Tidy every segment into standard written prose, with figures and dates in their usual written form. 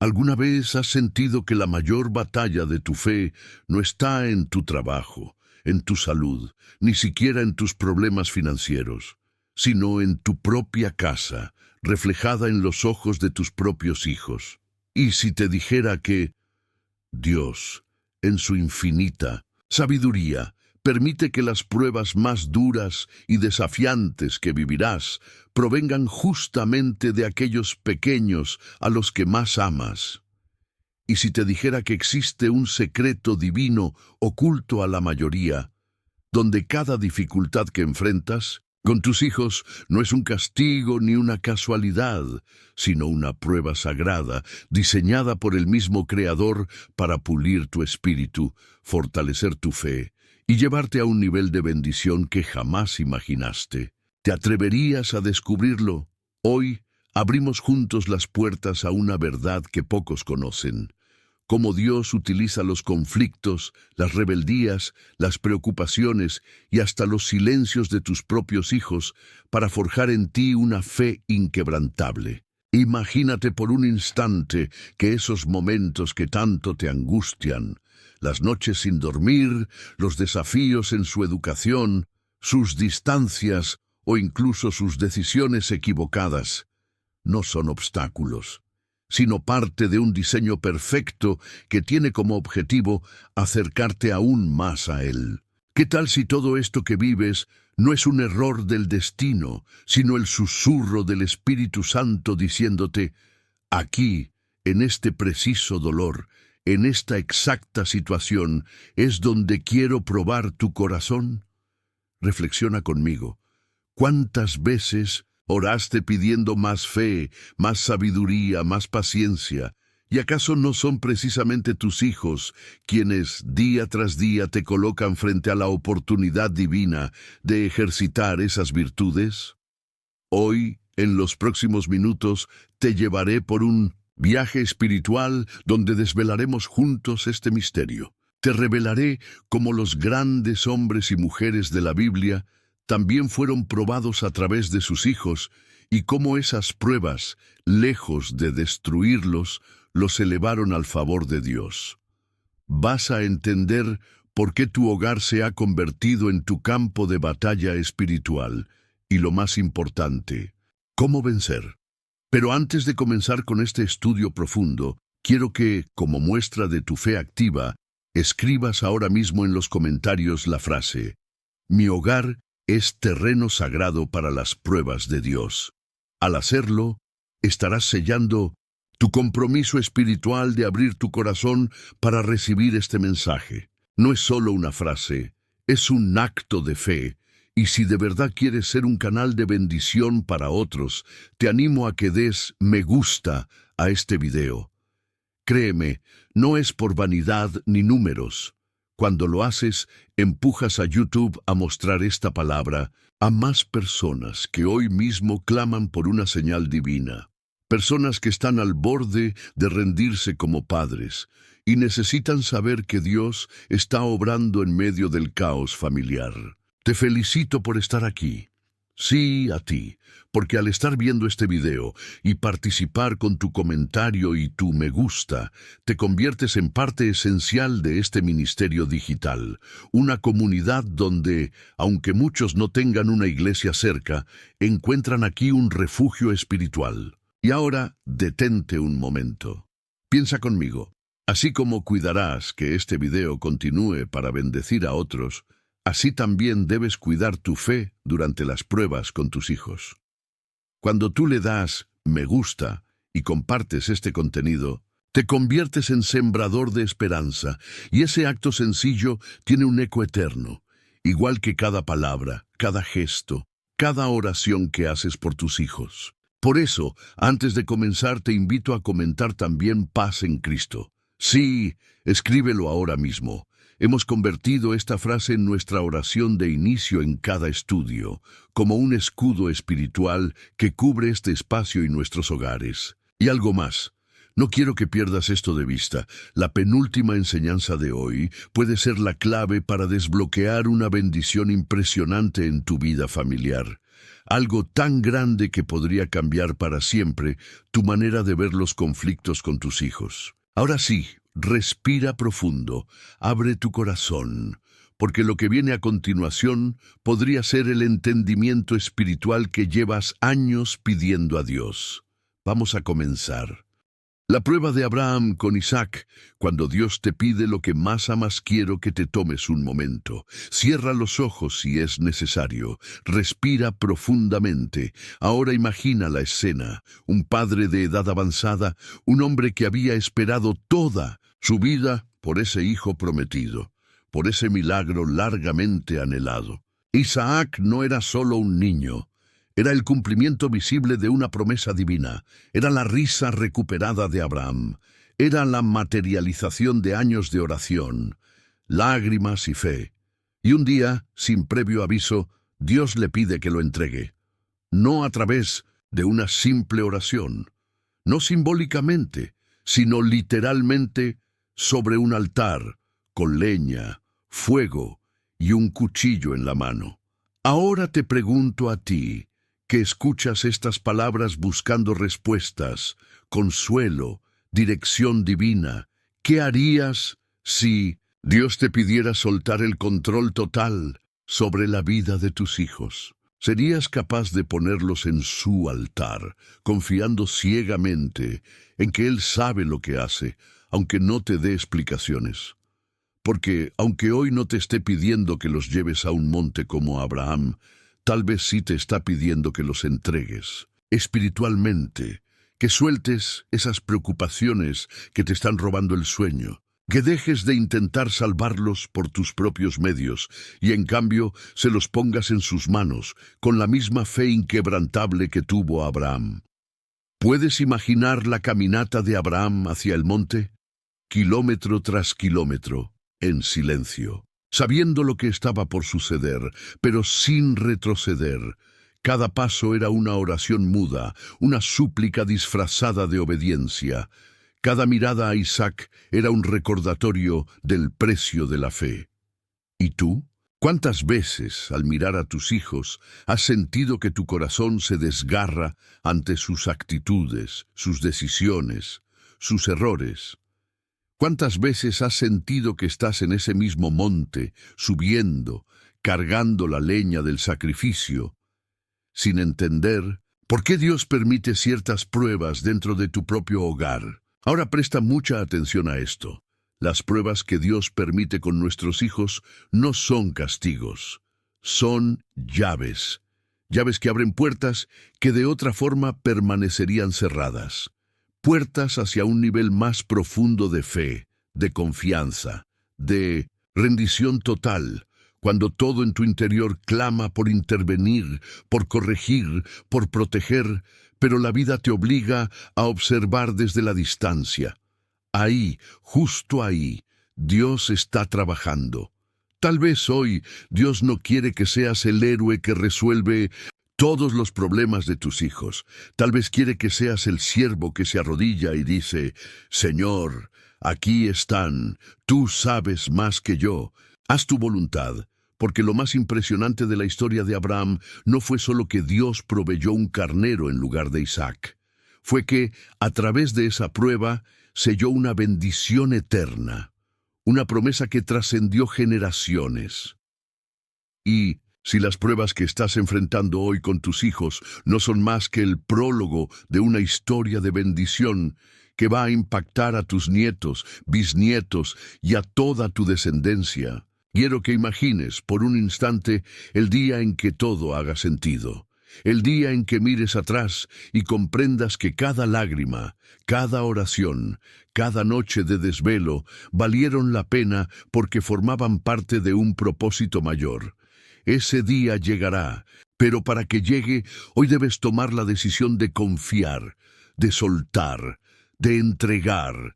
¿Alguna vez has sentido que la mayor batalla de tu fe no está en tu trabajo, en tu salud, ni siquiera en tus problemas financieros, sino en tu propia casa, reflejada en los ojos de tus propios hijos? Y si te dijera que Dios, en su infinita sabiduría, permite que las pruebas más duras y desafiantes que vivirás provengan justamente de aquellos pequeños a los que más amas. Y si te dijera que existe un secreto divino oculto a la mayoría, donde cada dificultad que enfrentas con tus hijos no es un castigo ni una casualidad, sino una prueba sagrada, diseñada por el mismo Creador para pulir tu espíritu, fortalecer tu fe y llevarte a un nivel de bendición que jamás imaginaste. ¿Te atreverías a descubrirlo? Hoy abrimos juntos las puertas a una verdad que pocos conocen: cómo Dios utiliza los conflictos, las rebeldías, las preocupaciones y hasta los silencios de tus propios hijos para forjar en ti una fe inquebrantable. Imagínate por un instante que esos momentos que tanto te angustian, las noches sin dormir, los desafíos en su educación, sus distancias o incluso sus decisiones equivocadas, no son obstáculos, sino parte de un diseño perfecto que tiene como objetivo acercarte aún más a Él. ¿Qué tal si todo esto que vives no es un error del destino, sino el susurro del Espíritu Santo diciéndote: aquí, en este preciso dolor, en esta exacta situación, es donde quiero probar tu corazón? Reflexiona conmigo. ¿Cuántas veces oraste pidiendo más fe, más sabiduría, más paciencia? ¿Y acaso no son precisamente tus hijos quienes día tras día te colocan frente a la oportunidad divina de ejercitar esas virtudes? Hoy, en los próximos minutos, te llevaré por un viaje espiritual donde desvelaremos juntos este misterio. Te revelaré cómo los grandes hombres y mujeres de la Biblia también fueron probados a través de sus hijos, y cómo esas pruebas, lejos de destruirlos, los elevaron al favor de Dios. Vas a entender por qué tu hogar se ha convertido en tu campo de batalla espiritual, y lo más importante, cómo vencer. Pero antes de comenzar con este estudio profundo, quiero que, como muestra de tu fe activa, escribas ahora mismo en los comentarios la frase: mi hogar es terreno sagrado para las pruebas de Dios. Al hacerlo, estarás sellando tu compromiso espiritual de abrir tu corazón para recibir este mensaje. No es solo una frase, es un acto de fe. Y si de verdad quieres ser un canal de bendición para otros, te animo a que des me gusta a este video. Créeme, no es por vanidad ni números. Cuando lo haces, empujas a YouTube a mostrar esta palabra a más personas que hoy mismo claman por una señal divina. Personas que están al borde de rendirse como padres y necesitan saber que Dios está obrando en medio del caos familiar. Te felicito por estar aquí. Sí, a ti, porque al estar viendo este video y participar con tu comentario y tu me gusta, te conviertes en parte esencial de este ministerio digital, una comunidad donde, aunque muchos no tengan una iglesia cerca, encuentran aquí un refugio espiritual. Y ahora, detente un momento. Piensa conmigo. Así como cuidarás que este video continúe para bendecir a otros, así también debes cuidar tu fe durante las pruebas con tus hijos. Cuando tú le das me gusta y compartes este contenido, te conviertes en sembrador de esperanza, y ese acto sencillo tiene un eco eterno, igual que cada palabra, cada gesto, cada oración que haces por tus hijos. Por eso, antes de comenzar, te invito a comentar también paz en Cristo. Sí, escríbelo ahora mismo. Hemos convertido esta frase en nuestra oración de inicio en cada estudio, como un escudo espiritual que cubre este espacio y nuestros hogares. Y algo más. No quiero que pierdas esto de vista. La penúltima enseñanza de hoy puede ser la clave para desbloquear una bendición impresionante en tu vida familiar. algo tan grande que podría cambiar para siempre tu manera de ver los conflictos con tus hijos. Ahora sí, respira profundo, abre tu corazón, porque lo que viene a continuación podría ser el entendimiento espiritual que llevas años pidiendo a Dios. Vamos a comenzar. La prueba de Abraham con Isaac, cuando Dios te pide lo que más amas, quiero que te tomes un momento. Cierra los ojos si es necesario. Respira profundamente. Ahora imagina la escena. Un padre de edad avanzada, un hombre que había esperado toda su vida por ese hijo prometido, por ese milagro largamente anhelado. Isaac no era solo un niño. Era el cumplimiento visible de una promesa divina. Era la risa recuperada de Abraham. Era la materialización de años de oración, lágrimas y fe. Y un día, sin previo aviso, Dios le pide que lo entregue. No a través de una simple oración, no simbólicamente, sino literalmente sobre un altar, con leña, fuego y un cuchillo en la mano. Ahora te pregunto a ti, que escuchas estas palabras buscando respuestas, consuelo, dirección divina. ¿Qué harías si Dios te pidiera soltar el control total sobre la vida de tus hijos? ¿Serías capaz de ponerlos en su altar, confiando ciegamente en que Él sabe lo que hace, aunque no te dé explicaciones? Porque, aunque hoy no te esté pidiendo que los lleves a un monte como Abraham, tal vez sí te está pidiendo que los entregues espiritualmente, que sueltes esas preocupaciones que te están robando el sueño, que dejes de intentar salvarlos por tus propios medios y en cambio se los pongas en sus manos con la misma fe inquebrantable que tuvo Abraham. ¿Puedes imaginar la caminata de Abraham hacia el monte? Kilómetro tras kilómetro, en silencio, sabiendo lo que estaba por suceder, pero sin retroceder. Cada paso era una oración muda, una súplica disfrazada de obediencia. Cada mirada a Isaac era un recordatorio del precio de la fe. ¿Y tú? ¿Cuántas veces, al mirar a tus hijos, has sentido que tu corazón se desgarra ante sus actitudes, sus decisiones, sus errores? ¿Cuántas veces has sentido que estás en ese mismo monte, subiendo, cargando la leña del sacrificio, sin entender por qué Dios permite ciertas pruebas dentro de tu propio hogar? Ahora presta mucha atención a esto. Las pruebas que Dios permite con nuestros hijos no son castigos, son llaves. Llaves que abren puertas que de otra forma permanecerían cerradas. Puertas hacia un nivel más profundo de fe, de confianza, de rendición total, cuando todo en tu interior clama por intervenir, por corregir, por proteger, pero la vida te obliga a observar desde la distancia. Ahí, justo ahí, Dios está trabajando. Tal vez hoy Dios no quiere que seas el héroe que resuelve todos los problemas de tus hijos. Tal vez quiere que seas el siervo que se arrodilla y dice: Señor, aquí están, tú sabes más que yo, haz tu voluntad. Porque lo más impresionante de la historia de Abraham no fue solo que Dios proveyó un carnero en lugar de Isaac. Fue que, a través de esa prueba, selló una bendición eterna, una promesa que trascendió generaciones. Y si las pruebas que estás enfrentando hoy con tus hijos no son más que el prólogo de una historia de bendición que va a impactar a tus nietos, bisnietos y a toda tu descendencia, quiero que imagines por un instante el día en que todo haga sentido. El día en que mires atrás y comprendas que cada lágrima, cada oración, cada noche de desvelo valieron la pena porque formaban parte de un propósito mayor. Ese día llegará, pero para que llegue, hoy debes tomar la decisión de confiar, de soltar, de entregar.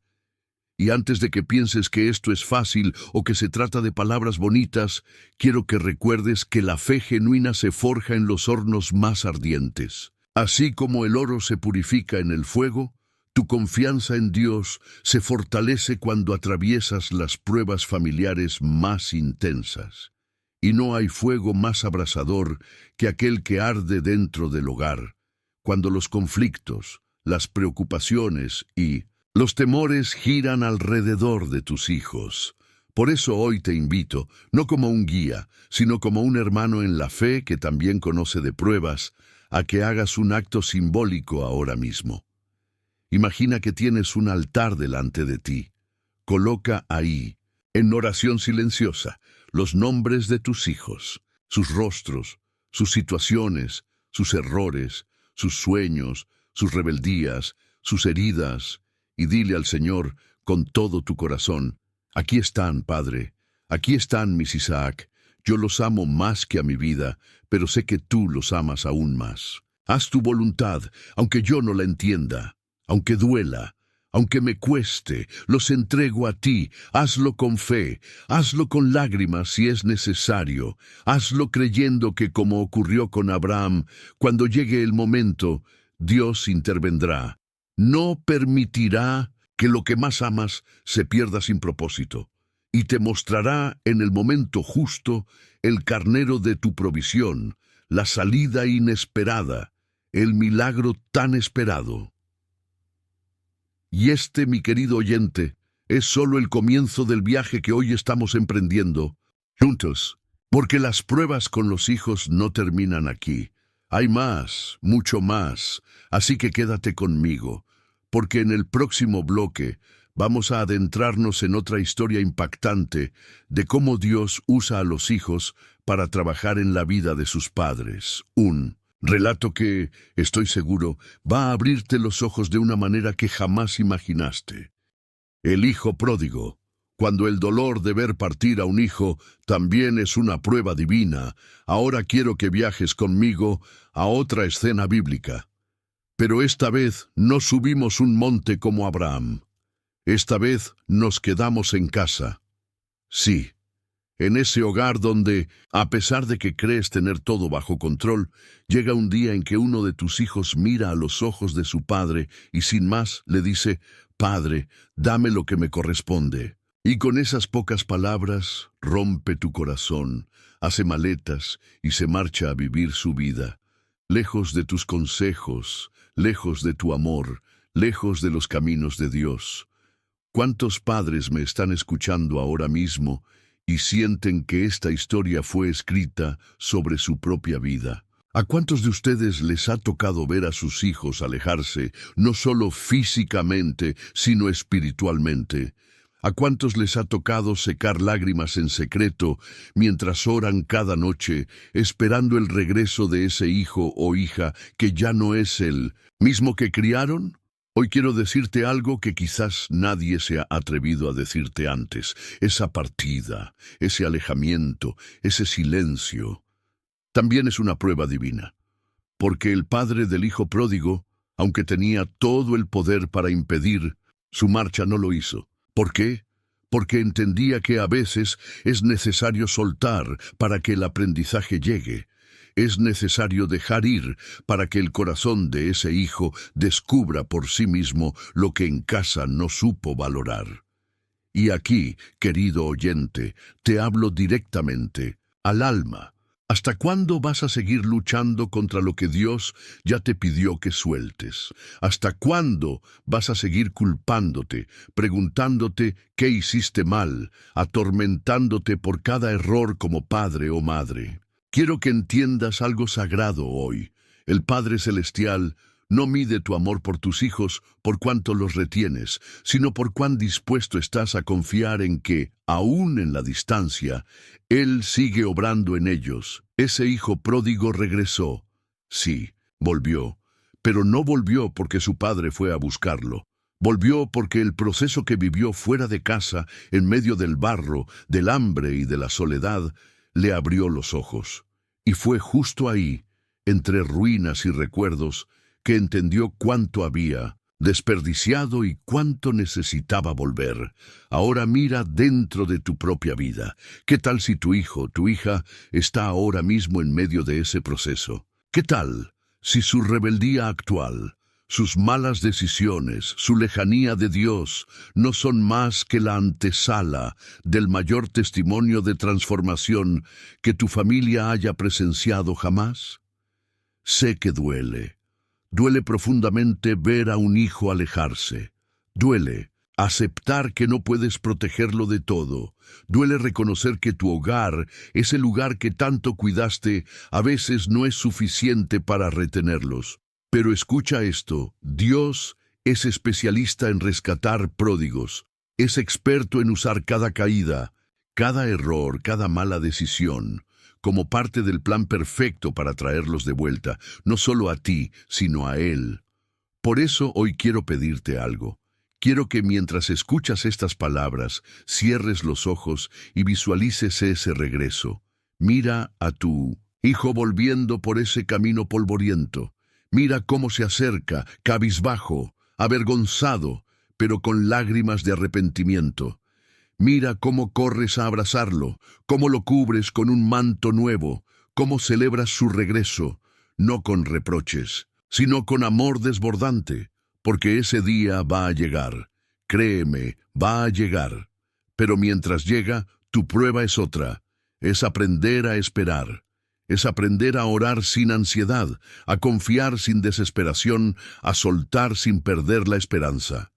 Y antes de que pienses que esto es fácil o que se trata de palabras bonitas, quiero que recuerdes que la fe genuina se forja en los hornos más ardientes. Así como el oro se purifica en el fuego, tu confianza en Dios se fortalece cuando atraviesas las pruebas familiares más intensas. y no hay fuego más abrasador que aquel que arde dentro del hogar, cuando los conflictos, las preocupaciones y los temores giran alrededor de tus hijos. Por eso hoy te invito, no como un guía, sino como un hermano en la fe que también conoce de pruebas, a que hagas un acto simbólico ahora mismo. Imagina que tienes un altar delante de ti. Coloca ahí, en oración silenciosa, los nombres de tus hijos, sus rostros, sus situaciones, sus errores, sus sueños, sus rebeldías, sus heridas, y dile al Señor con todo tu corazón: aquí están, Padre, aquí están mis Isaac, yo los amo más que a mi vida, pero sé que tú los amas aún más. Haz tu voluntad, aunque yo no la entienda, aunque duela, aunque me cueste, los entrego a ti. Hazlo con fe, hazlo con lágrimas si es necesario, hazlo creyendo que, como ocurrió con Abraham, cuando llegue el momento, Dios intervendrá. No permitirá que lo que más amas se pierda sin propósito, y te mostrará en el momento justo el carnero de tu provisión, la salida inesperada, el milagro tan esperado. Y este, mi querido oyente, es solo el comienzo del viaje que hoy estamos emprendiendo juntos, porque las pruebas con los hijos no terminan aquí. Hay más, mucho más, así que quédate conmigo, porque en el próximo bloque vamos a adentrarnos en otra historia impactante de cómo Dios usa a los hijos para trabajar en la vida de sus padres. Un relato que, estoy seguro, va a abrirte los ojos de una manera que jamás imaginaste. El hijo pródigo. Cuando el dolor de ver partir a un hijo también es una prueba divina, ahora quiero que viajes conmigo a otra escena bíblica. Pero esta vez no subimos un monte como Abraham. Esta vez nos quedamos en casa. Sí, en ese hogar donde, a pesar de que crees tener todo bajo control, llega un día en que uno de tus hijos mira a los ojos de su padre y sin más le dice: «Padre, dame lo que me corresponde». Y con esas pocas palabras rompe tu corazón, hace maletas y se marcha a vivir su vida, lejos de tus consejos, lejos de tu amor, lejos de los caminos de Dios. ¿Cuántos padres me están escuchando ahora mismo y sienten que esta historia fue escrita sobre su propia vida? ¿A cuántos de ustedes les ha tocado ver a sus hijos alejarse, no solo físicamente, sino espiritualmente? ¿A cuántos les ha tocado secar lágrimas en secreto mientras oran cada noche, esperando el regreso de ese hijo o hija que ya no es el mismo que criaron? Hoy quiero decirte algo que quizás nadie se ha atrevido a decirte antes. Esa partida, ese alejamiento, ese silencio, también es una prueba divina. Porque el padre del hijo pródigo, aunque tenía todo el poder para impedir su marcha, no lo hizo. ¿Por qué? Porque entendía que a veces es necesario soltar para que el aprendizaje llegue. Es necesario dejar ir para que el corazón de ese hijo descubra por sí mismo lo que en casa no supo valorar. Y aquí, querido oyente, te hablo directamente al alma. ¿Hasta cuándo vas a seguir luchando contra lo que Dios ya te pidió que sueltes? ¿Hasta cuándo vas a seguir culpándote, preguntándote qué hiciste mal, atormentándote por cada error como padre o madre? Quiero que entiendas algo sagrado hoy. El Padre Celestial no mide tu amor por tus hijos por cuánto los retienes, sino por cuán dispuesto estás a confiar en que, aún en la distancia, Él sigue obrando en ellos. Ese hijo pródigo regresó. Sí, volvió, pero no volvió porque su padre fue a buscarlo. Volvió porque el proceso que vivió fuera de casa, en medio del barro, del hambre y de la soledad, le abrió los ojos. Y fue justo ahí, entre ruinas y recuerdos, que entendió cuánto había desperdiciado y cuánto necesitaba volver. Ahora mira dentro de tu propia vida. ¿Qué tal si tu hijo, tu hija, está ahora mismo en medio de ese proceso? ¿Qué tal si su rebeldía actual, Sus malas decisiones, su lejanía de Dios, no son más que la antesala del mayor testimonio de transformación que tu familia haya presenciado jamás. Sé que duele. Duele profundamente ver a un hijo alejarse. Duele aceptar que no puedes protegerlo de todo. Duele reconocer que tu hogar, ese lugar que tanto cuidaste, a veces no es suficiente para retenerlos. Pero escucha esto, Dios es especialista en rescatar pródigos. Es experto en usar cada caída, cada error, cada mala decisión, como parte del plan perfecto para traerlos de vuelta, no solo a ti, sino a Él. Por eso hoy quiero pedirte algo. Quiero que mientras escuchas estas palabras, cierres los ojos y visualices ese regreso. Mira a tu hijo volviendo por ese camino polvoriento. Mira cómo se acerca, cabizbajo, avergonzado, pero con lágrimas de arrepentimiento. Mira cómo corres a abrazarlo, cómo lo cubres con un manto nuevo, cómo celebras su regreso, no con reproches, sino con amor desbordante, porque ese día va a llegar. Créeme, va a llegar. Pero mientras llega, tu prueba es otra, es aprender a esperar. Es aprender a orar sin ansiedad, a confiar sin desesperación, a soltar sin perder la esperanza.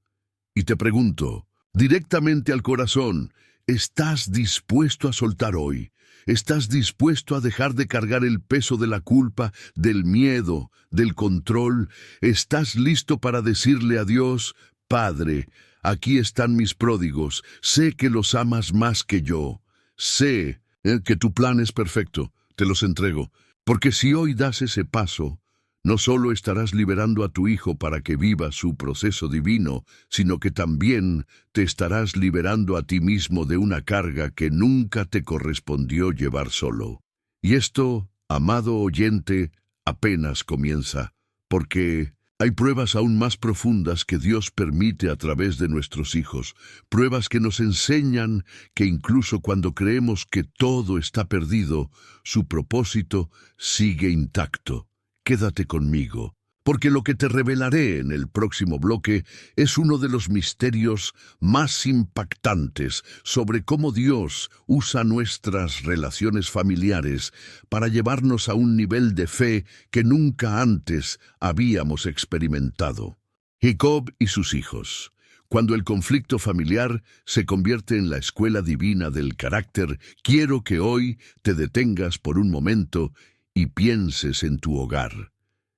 Y te pregunto, directamente al corazón, ¿estás dispuesto a soltar hoy? ¿Estás dispuesto a dejar de cargar el peso de la culpa, del miedo, del control? ¿Estás listo para decirle a Dios, Padre, aquí están mis pródigos, sé que los amas más que yo, sé que tu plan es perfecto, te los entrego, porque si hoy das ese paso, no solo estarás liberando a tu hijo para que viva su proceso divino, sino que también te estarás liberando a ti mismo de una carga que nunca te correspondió llevar solo. Y esto, amado oyente, apenas comienza, porque hay pruebas aún más profundas que Dios permite a través de nuestros hijos, pruebas que nos enseñan que incluso cuando creemos que todo está perdido, su propósito sigue intacto. Quédate conmigo, porque lo que te revelaré en el próximo bloque es uno de los misterios más impactantes sobre cómo Dios usa nuestras relaciones familiares para llevarnos a un nivel de fe que nunca antes habíamos experimentado. Jacob y sus hijos. Cuando el conflicto familiar se convierte en la escuela divina del carácter, quiero que hoy te detengas por un momento y pienses en tu hogar.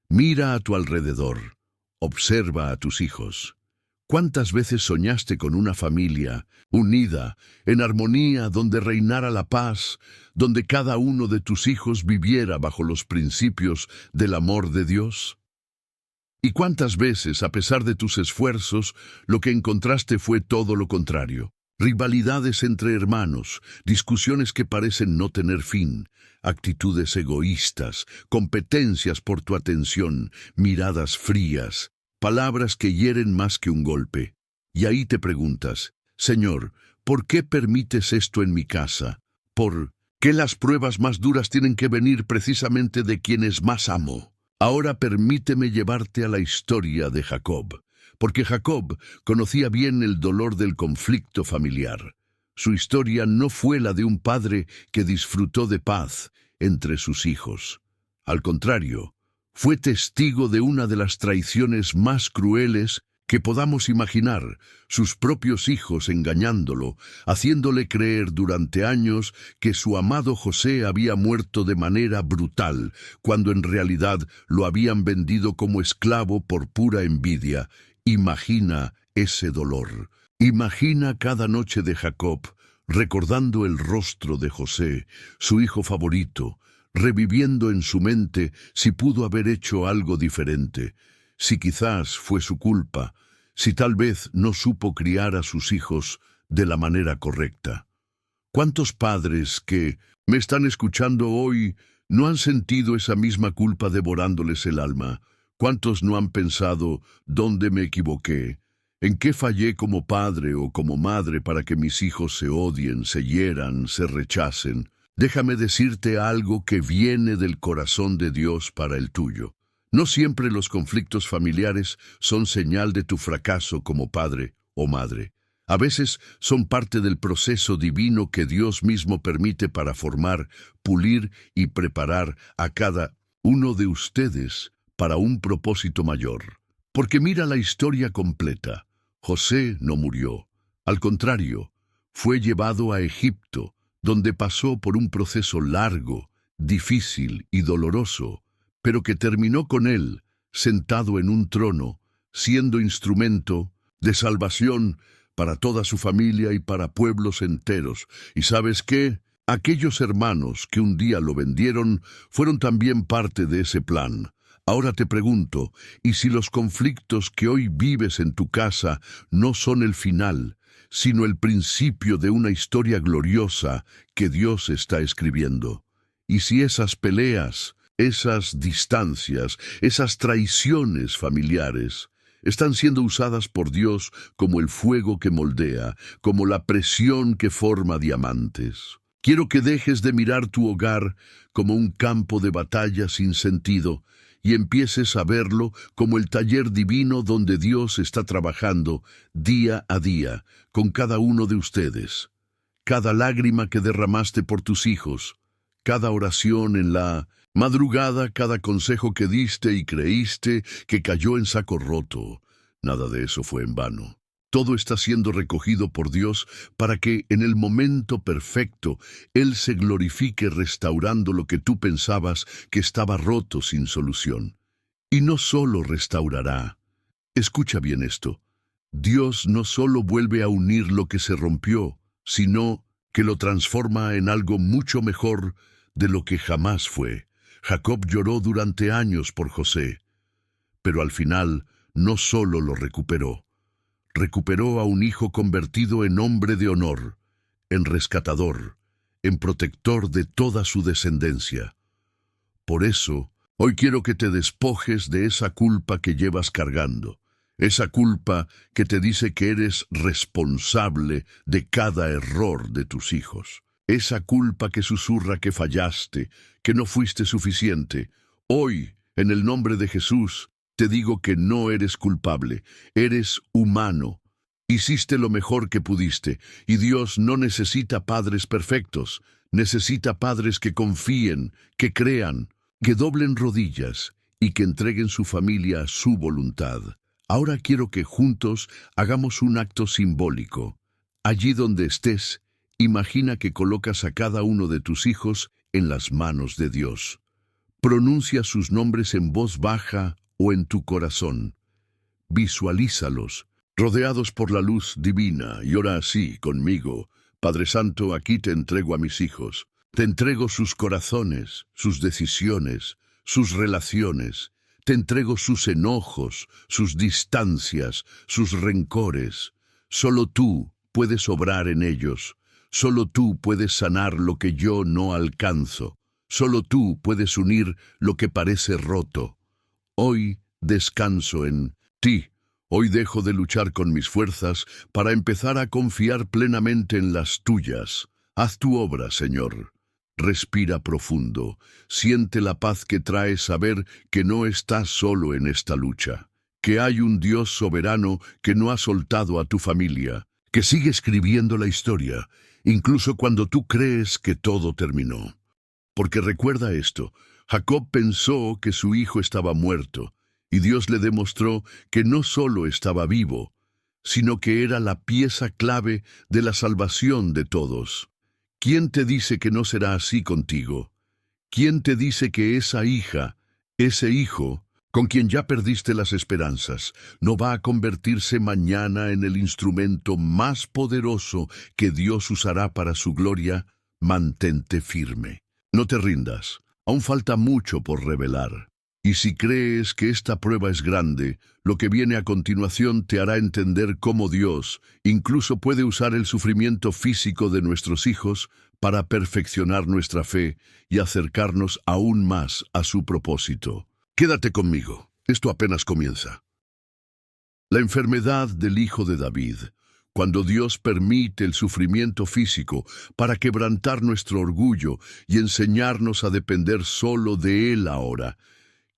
Mira a tu alrededor. Observa a tus hijos. ¿Cuántas veces soñaste con una familia unida, en armonía, donde reinara la paz, donde cada uno de tus hijos viviera bajo los principios del amor de Dios? ¿Y cuántas veces, a pesar de tus esfuerzos, lo que encontraste fue todo lo contrario? Rivalidades entre hermanos, discusiones que parecen no tener fin, actitudes egoístas, competencias por tu atención, miradas frías, palabras que hieren más que un golpe. Y ahí te preguntas, Señor, ¿por qué permites esto en mi casa? ¿Por qué las pruebas más duras tienen que venir precisamente de quienes más amo? Ahora permíteme llevarte a la historia de Jacob, porque Jacob conocía bien el dolor del conflicto familiar. Su historia no fue la de un padre que disfrutó de paz entre sus hijos. Al contrario, fue testigo de una de las traiciones más crueles que podamos imaginar, sus propios hijos engañándolo, haciéndole creer durante años que su amado José había muerto de manera brutal, cuando en realidad lo habían vendido como esclavo por pura envidia. Imagina ese dolor. Imagina cada noche de Jacob, recordando el rostro de José, su hijo favorito, reviviendo en su mente si pudo haber hecho algo diferente, si quizás fue su culpa, si tal vez no supo criar a sus hijos de la manera correcta. ¿Cuántos padres que me están escuchando hoy no han sentido esa misma culpa devorándoles el alma? ¿Cuántos no han pensado, ¿dónde me equivoqué? ¿En qué fallé como padre o como madre para que mis hijos se odien, se hieran, se rechacen? Déjame decirte algo que viene del corazón de Dios para el tuyo. No siempre los conflictos familiares son señal de tu fracaso como padre o madre. A veces son parte del proceso divino que Dios mismo permite para formar, pulir y preparar a cada uno de ustedes para un propósito mayor. Porque mira la historia completa. José no murió. Al contrario, fue llevado a Egipto, donde pasó por un proceso largo, difícil y doloroso, pero que terminó con él, sentado en un trono, siendo instrumento de salvación para toda su familia y para pueblos enteros. ¿Y sabes qué? Aquellos hermanos que un día lo vendieron fueron también parte de ese plan. Ahora te pregunto, ¿y si los conflictos que hoy vives en tu casa no son el final, sino el principio de una historia gloriosa que Dios está escribiendo? ¿Y si esas peleas, esas distancias, esas traiciones familiares están siendo usadas por Dios como el fuego que moldea, como la presión que forma diamantes? Quiero que dejes de mirar tu hogar como un campo de batalla sin sentido y empieces a verlo como el taller divino donde Dios está trabajando día a día con cada uno de ustedes. Cada lágrima que derramaste por tus hijos, cada oración en la madrugada, cada consejo que diste y creíste que cayó en saco roto, nada de eso fue en vano. Todo está siendo recogido por Dios para que en el momento perfecto Él se glorifique restaurando lo que tú pensabas que estaba roto sin solución. Y no solo restaurará. Escucha bien esto. Dios no solo vuelve a unir lo que se rompió, sino que lo transforma en algo mucho mejor de lo que jamás fue. Jacob lloró durante años por José, pero al final no solo lo recuperó a un hijo convertido en hombre de honor, en rescatador, en protector de toda su descendencia. Por eso, hoy quiero que te despojes de esa culpa que llevas cargando, esa culpa que te dice que eres responsable de cada error de tus hijos. Esa culpa que susurra que fallaste, que no fuiste suficiente. Hoy, en el nombre de Jesús, te digo que no eres culpable, eres humano. Hiciste lo mejor que pudiste, y Dios no necesita padres perfectos, necesita padres que confíen, que crean, que doblen rodillas y que entreguen su familia a su voluntad. Ahora quiero que juntos hagamos un acto simbólico. Allí donde estés, imagina que colocas a cada uno de tus hijos en las manos de Dios. Pronuncia sus nombres en voz baja o en tu corazón. Visualízalos, rodeados por la luz divina, y ora así conmigo. Padre Santo, aquí te entrego a mis hijos. Te entrego sus corazones, sus decisiones, sus relaciones. Te entrego sus enojos, sus distancias, sus rencores. Solo tú puedes obrar en ellos. Solo tú puedes sanar lo que yo no alcanzo. Solo tú puedes unir lo que parece roto. Hoy descanso en ti. Hoy dejo de luchar con mis fuerzas para empezar a confiar plenamente en las tuyas. Haz tu obra, Señor. Respira profundo. Siente la paz que trae saber que no estás solo en esta lucha, que hay un Dios soberano que no ha soltado a tu familia, que sigue escribiendo la historia, incluso cuando tú crees que todo terminó. Porque recuerda esto, Jacob pensó que su hijo estaba muerto, y Dios le demostró que no solo estaba vivo, sino que era la pieza clave de la salvación de todos. ¿Quién te dice que no será así contigo? ¿Quién te dice que esa hija, ese hijo, con quien ya perdiste las esperanzas, no va a convertirse mañana en el instrumento más poderoso que Dios usará para su gloria? Mantente firme. No te rindas. Aún falta mucho por revelar. Y si crees que esta prueba es grande, lo que viene a continuación te hará entender cómo Dios incluso puede usar el sufrimiento físico de nuestros hijos para perfeccionar nuestra fe y acercarnos aún más a su propósito. Quédate conmigo, esto apenas comienza. La enfermedad del hijo de David, cuando Dios permite el sufrimiento físico para quebrantar nuestro orgullo y enseñarnos a depender solo de Él ahora.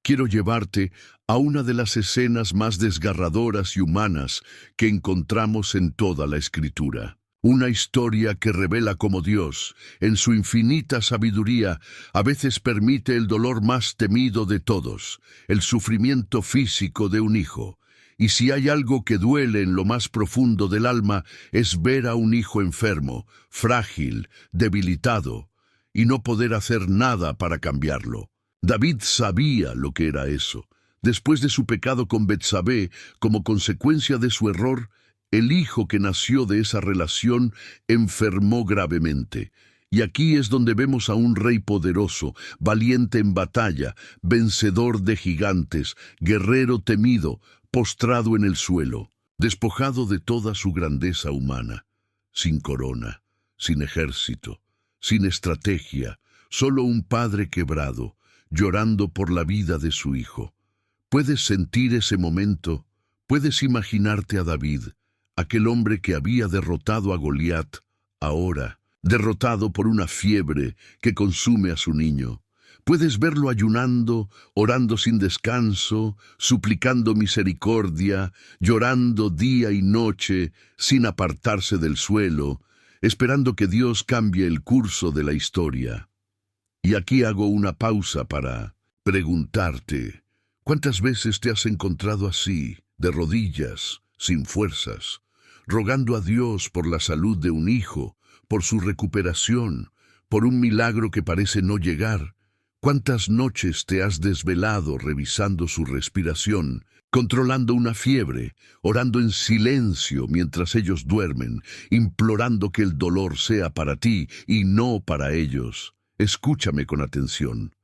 quiero llevarte a una de las escenas más desgarradoras y humanas que encontramos en toda la Escritura. Una historia que revela cómo Dios, en su infinita sabiduría, a veces permite el dolor más temido de todos, el sufrimiento físico de un hijo. Y si hay algo que duele en lo más profundo del alma, es ver a un hijo enfermo, frágil, debilitado, y no poder hacer nada para cambiarlo. David sabía lo que era eso. Después de su pecado con Betsabé, como consecuencia de su error, el hijo que nació de esa relación enfermó gravemente. Y aquí es donde vemos a un rey poderoso, valiente en batalla, vencedor de gigantes, guerrero temido, postrado en el suelo, despojado de toda su grandeza humana, sin corona, sin ejército, sin estrategia, solo un padre quebrado, llorando por la vida de su hijo. ¿Puedes sentir ese momento? ¿Puedes imaginarte a David, aquel hombre que había derrotado a Goliat, ahora derrotado por una fiebre que consume a su niño? Puedes verlo ayunando, orando sin descanso, suplicando misericordia, llorando día y noche, sin apartarse del suelo, esperando que Dios cambie el curso de la historia. Y aquí hago una pausa para preguntarte, ¿cuántas veces te has encontrado así, de rodillas, sin fuerzas, rogando a Dios por la salud de un hijo, por su recuperación, por un milagro que parece no llegar? ¿Cuántas noches te has desvelado revisando su respiración, controlando una fiebre, orando en silencio mientras ellos duermen, implorando que el dolor sea para ti y no para ellos? Escúchame con atención.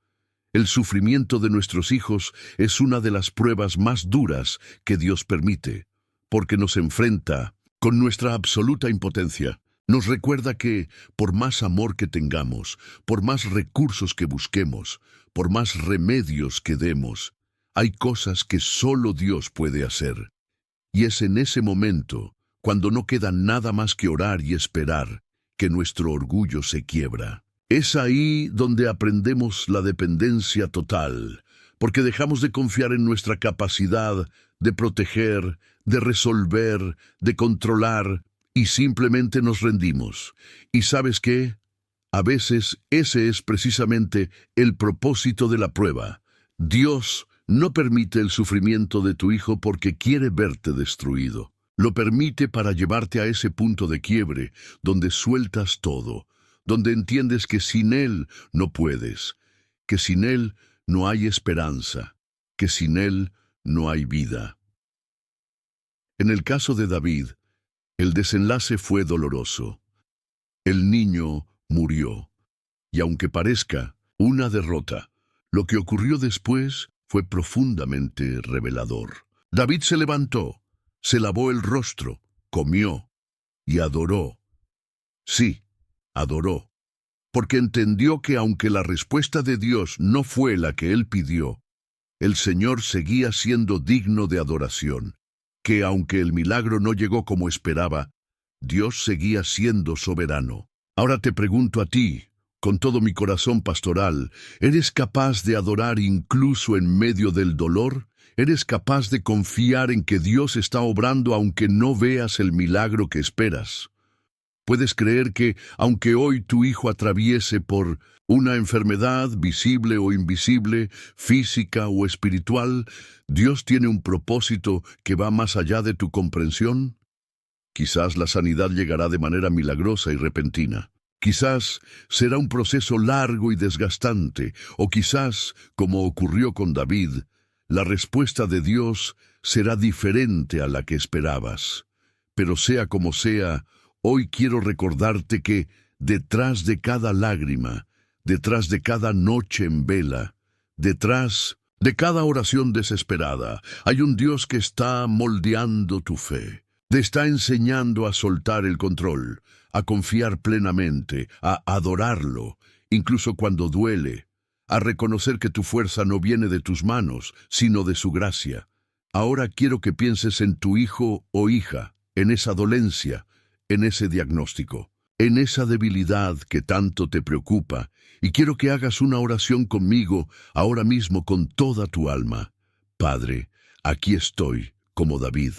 El sufrimiento de nuestros hijos es una de las pruebas más duras que Dios permite, porque nos enfrenta con nuestra absoluta impotencia. Nos recuerda que, por más amor que tengamos, por más recursos que busquemos, por más remedios que demos, hay cosas que solo Dios puede hacer. Y es en ese momento, cuando no queda nada más que orar y esperar, que nuestro orgullo se quiebra. Es ahí donde aprendemos la dependencia total, porque dejamos de confiar en nuestra capacidad de proteger, de resolver, de controlar, y simplemente nos rendimos. ¿Y sabes qué? A veces ese es precisamente el propósito de la prueba. Dios no permite el sufrimiento de tu hijo porque quiere verte destruido. Lo permite para llevarte a ese punto de quiebre donde sueltas todo, donde entiendes que sin Él no puedes, que sin Él no hay esperanza, que sin Él no hay vida. En el caso de David, el desenlace fue doloroso. El niño murió. Y aunque parezca una derrota, lo que ocurrió después fue profundamente revelador. David se levantó, se lavó el rostro, comió y adoró. Sí, adoró, porque entendió que aunque la respuesta de Dios no fue la que él pidió, el Señor seguía siendo digno de adoración, que aunque el milagro no llegó como esperaba, Dios seguía siendo soberano. Ahora te pregunto a ti, con todo mi corazón pastoral, ¿eres capaz de adorar incluso en medio del dolor? ¿Eres capaz de confiar en que Dios está obrando aunque no veas el milagro que esperas? ¿Puedes creer que, aunque hoy tu hijo atraviese por una enfermedad visible o invisible, física o espiritual, Dios tiene un propósito que va más allá de tu comprensión? Quizás la sanidad llegará de manera milagrosa y repentina. Quizás será un proceso largo y desgastante, o quizás, como ocurrió con David, la respuesta de Dios será diferente a la que esperabas. Pero sea como sea, hoy quiero recordarte que detrás de cada lágrima, detrás de cada noche en vela, detrás de cada oración desesperada, hay un Dios que está moldeando tu fe. Te está enseñando a soltar el control, a confiar plenamente, a adorarlo, incluso cuando duele, a reconocer que tu fuerza no viene de tus manos, sino de su gracia. Ahora quiero que pienses en tu hijo o hija, en esa dolencia, en ese diagnóstico. en esa debilidad que tanto te preocupa, y quiero que hagas una oración conmigo ahora mismo con toda tu alma. Padre, aquí estoy, como David,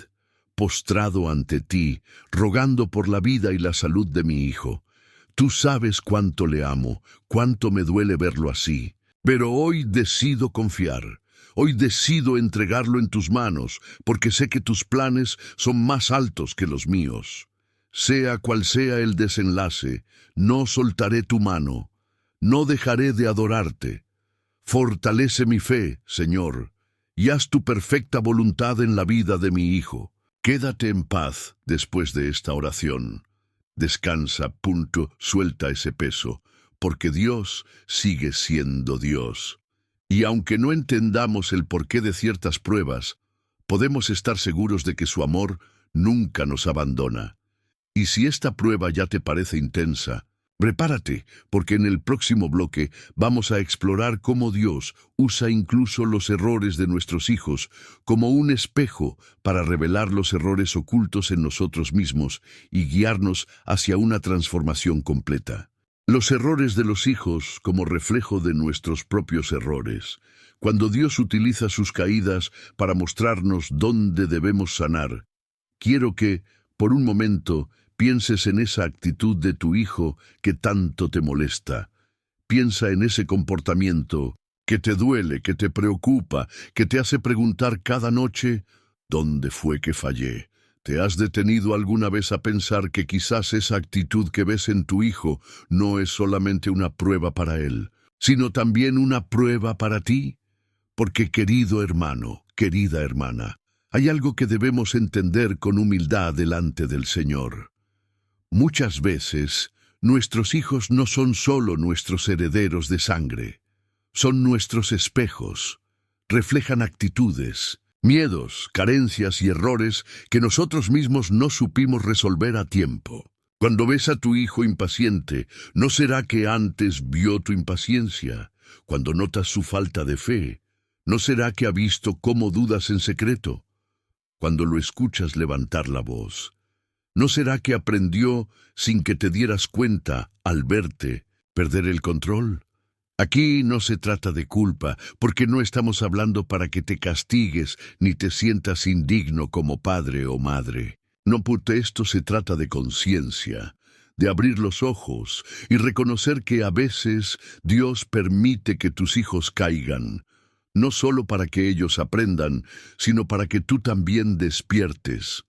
postrado ante ti, rogando por la vida y la salud de mi hijo. Tú sabes cuánto le amo, cuánto me duele verlo así. Pero hoy decido confiar. Hoy decido entregarlo en tus manos, porque sé que tus planes son más altos que los míos. Sea cual sea el desenlace, no soltaré tu mano. No dejaré de adorarte. Fortalece mi fe, Señor, y haz tu perfecta voluntad en la vida de mi hijo. Quédate en paz después de esta oración. Descansa, suelta ese peso, porque Dios sigue siendo Dios. Y aunque no entendamos el porqué de ciertas pruebas, podemos estar seguros de que su amor nunca nos abandona. Y si esta prueba ya te parece intensa, prepárate, porque en el próximo bloque vamos a explorar cómo Dios usa incluso los errores de nuestros hijos como un espejo para revelar los errores ocultos en nosotros mismos y guiarnos hacia una transformación completa. Los errores de los hijos como reflejo de nuestros propios errores. Cuando Dios utiliza sus caídas para mostrarnos dónde debemos sanar, quiero que, por un momento, pienses en esa actitud de tu hijo que tanto te molesta. Piensa en ese comportamiento que te duele, que te preocupa, que te hace preguntar cada noche, ¿dónde fue que fallé? ¿Te has detenido alguna vez a pensar que quizás esa actitud que ves en tu hijo no es solamente una prueba para él, sino también una prueba para ti? Porque, querido hermano, querida hermana, hay algo que debemos entender con humildad delante del Señor. Muchas veces, nuestros hijos no son solo nuestros herederos de sangre, son nuestros espejos, reflejan actitudes, miedos, carencias y errores que nosotros mismos no supimos resolver a tiempo. Cuando ves a tu hijo impaciente, ¿no será que antes vio tu impaciencia? Cuando notas su falta de fe, ¿no será que ha visto cómo dudas en secreto? Cuando lo escuchas levantar la voz, ¿no será que aprendió sin que te dieras cuenta, al verte, perder el control? Aquí no se trata de culpa, porque no estamos hablando para que te castigues ni te sientas indigno como padre o madre. No, porque esto se trata de conciencia, de abrir los ojos y reconocer que a veces Dios permite que tus hijos caigan, no solo para que ellos aprendan, sino para que tú también despiertes.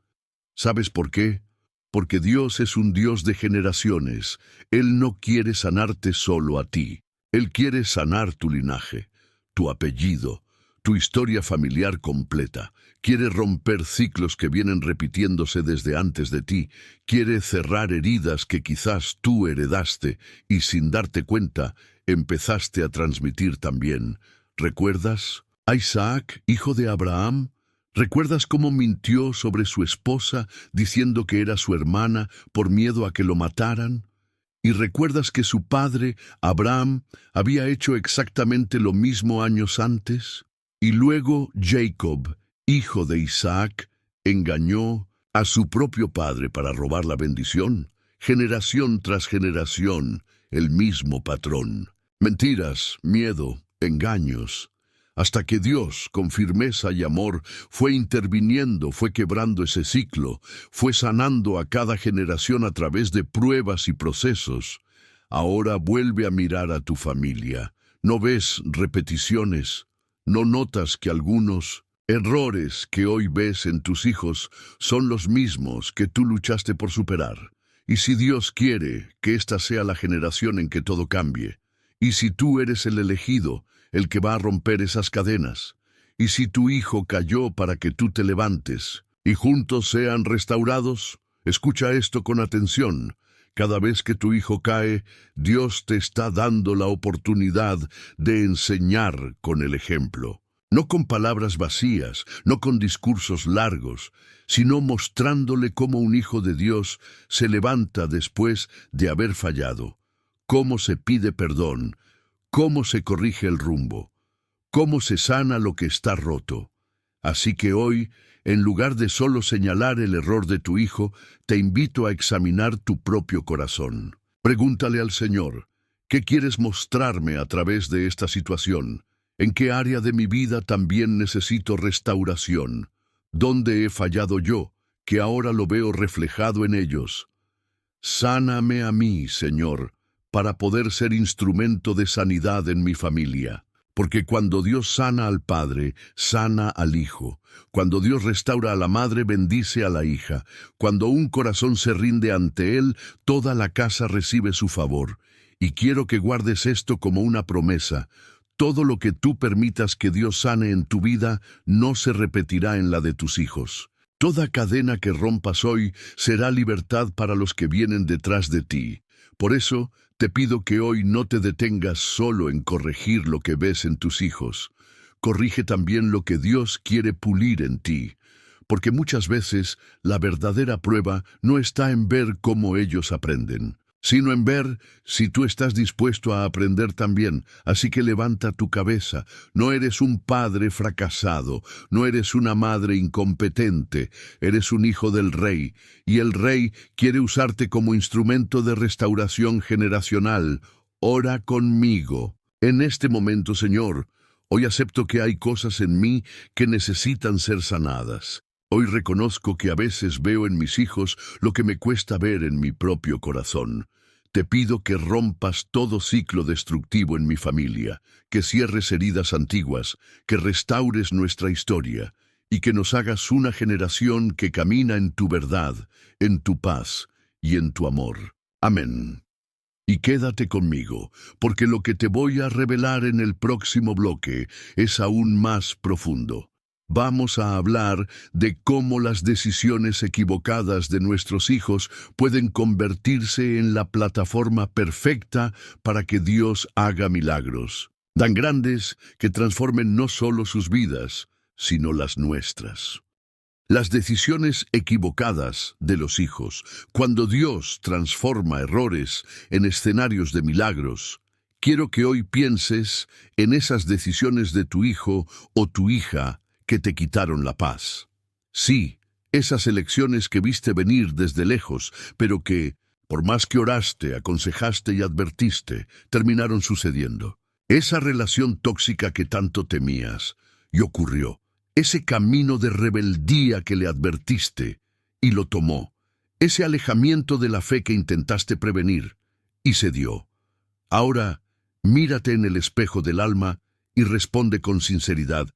¿Sabes por qué? Porque Dios es un Dios de generaciones. Él no quiere sanarte solo a ti. Él quiere sanar tu linaje, tu apellido, tu historia familiar completa. Quiere romper ciclos que vienen repitiéndose desde antes de ti. Quiere cerrar heridas que quizás tú heredaste y sin darte cuenta empezaste a transmitir también. ¿Recuerdas a Isaac, hijo de Abraham? ¿Recuerdas cómo mintió sobre su esposa diciendo que era su hermana por miedo a que lo mataran? ¿Y recuerdas que su padre, Abraham, había hecho exactamente lo mismo años antes? Y luego Jacob, hijo de Isaac, engañó a su propio padre para robar la bendición. Generación tras generación, el mismo patrón. Mentiras, miedo, engaños, hasta que Dios, con firmeza y amor, fue interviniendo, fue quebrando ese ciclo, fue sanando a cada generación a través de pruebas y procesos. Ahora vuelve a mirar a tu familia. ¿No ves repeticiones? ¿No notas que algunos errores que hoy ves en tus hijos son los mismos que tú luchaste por superar? Y si Dios quiere que esta sea la generación en que todo cambie, y si tú eres el elegido, el que va a romper esas cadenas, y si tu hijo cayó para que tú te levantes, y juntos sean restaurados, escucha esto con atención. Cada vez que tu hijo cae, Dios te está dando la oportunidad de enseñar con el ejemplo. No con palabras vacías, no con discursos largos, sino mostrándole cómo un hijo de Dios se levanta después de haber fallado, cómo se pide perdón, cómo se corrige el rumbo, cómo se sana lo que está roto. Así que hoy en lugar de solo señalar el error de tu hijo, te invito a examinar tu propio corazón. Pregúntale al Señor, ¿qué quieres mostrarme a través de esta situación? ¿En qué área de mi vida también necesito restauración? ¿Dónde he fallado yo, que ahora lo veo reflejado en ellos? Sáname a mí, Señor, para poder ser instrumento de sanidad en mi familia. Porque cuando Dios sana al padre, sana al hijo. Cuando Dios restaura a la madre, bendice a la hija. Cuando un corazón se rinde ante Él, toda la casa recibe su favor. Y quiero que guardes esto como una promesa. Todo lo que tú permitas que Dios sane en tu vida, no se repetirá en la de tus hijos. Toda cadena que rompas hoy será libertad para los que vienen detrás de ti. Por eso, te pido que hoy no te detengas solo en corregir lo que ves en tus hijos. Corrige también lo que Dios quiere pulir en ti. Porque muchas veces la verdadera prueba no está en ver cómo ellos aprenden, sino en ver si tú estás dispuesto a aprender también. Así que levanta tu cabeza. No eres un padre fracasado, no eres una madre incompetente, eres un hijo del Rey, y el Rey quiere usarte como instrumento de restauración generacional. Ora conmigo. En este momento, Señor, hoy acepto que hay cosas en mí que necesitan ser sanadas. Hoy reconozco que a veces veo en mis hijos lo que me cuesta ver en mi propio corazón. Te pido que rompas todo ciclo destructivo en mi familia, que cierres heridas antiguas, que restaures nuestra historia y que nos hagas una generación que camina en tu verdad, en tu paz y en tu amor. Amén. Y quédate conmigo, porque lo que te voy a revelar en el próximo bloque es aún más profundo. Vamos a hablar de cómo las decisiones equivocadas de nuestros hijos pueden convertirse en la plataforma perfecta para que Dios haga milagros, tan grandes que transformen no solo sus vidas, sino las nuestras. Las decisiones equivocadas de los hijos, cuando Dios transforma errores en escenarios de milagros. Quiero que hoy pienses en esas decisiones de tu hijo o tu hija que te quitaron la paz. Sí, esas elecciones que viste venir desde lejos, pero que, por más que oraste, aconsejaste y advertiste, terminaron sucediendo. Esa relación tóxica que tanto temías, y ocurrió. Ese camino de rebeldía que le advertiste, y lo tomó. Ese alejamiento de la fe que intentaste prevenir, y se dio. Ahora, mírate en el espejo del alma y responde con sinceridad.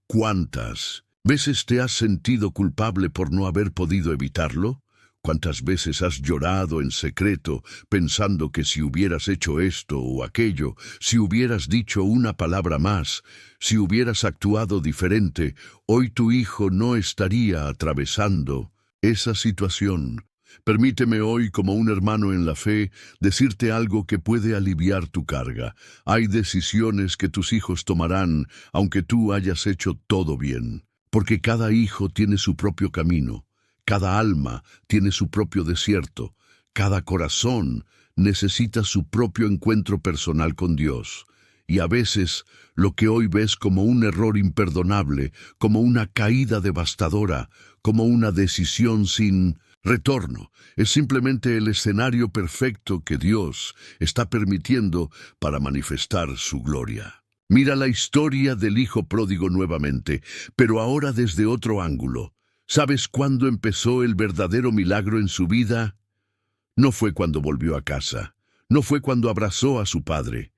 ¿Cuántas veces te has sentido culpable por no haber podido evitarlo? ¿Cuántas veces has llorado en secreto pensando que si hubieras hecho esto o aquello, si hubieras dicho una palabra más, si hubieras actuado diferente, hoy tu hijo no estaría atravesando esa situación? Permíteme hoy, como un hermano en la fe, decirte algo que puede aliviar tu carga. Hay decisiones que tus hijos tomarán, aunque tú hayas hecho todo bien, porque cada hijo tiene su propio camino, cada alma tiene su propio desierto, cada corazón necesita su propio encuentro personal con Dios. Y a veces, lo que hoy ves como un error imperdonable, como una caída devastadora, como una decisión sin retorno, es simplemente el escenario perfecto que Dios está permitiendo para manifestar su gloria. Mira la historia del hijo pródigo nuevamente, pero ahora desde otro ángulo. ¿Sabes cuándo empezó el verdadero milagro en su vida? No fue cuando volvió a casa, no fue cuando abrazó a su padre,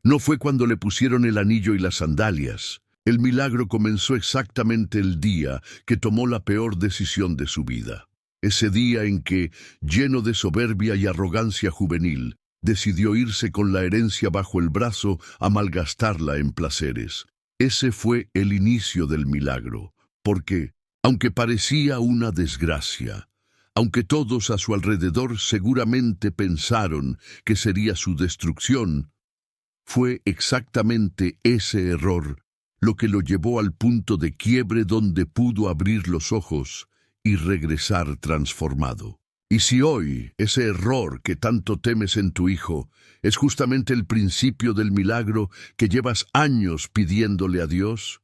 no fue cuando le pusieron el anillo y las sandalias. El milagro comenzó exactamente el día que tomó la peor decisión de su vida. Ese día en que, lleno de soberbia y arrogancia juvenil, decidió irse con la herencia bajo el brazo a malgastarla en placeres. Ese fue el inicio del milagro, porque, aunque parecía una desgracia, aunque todos a su alrededor seguramente pensaron que sería su destrucción, fue exactamente ese error lo que lo llevó al punto de quiebre donde pudo abrir los ojos y regresar transformado. Y si hoy ese error que tanto temes en tu hijo es justamente el principio del milagro que llevas años pidiéndole a Dios,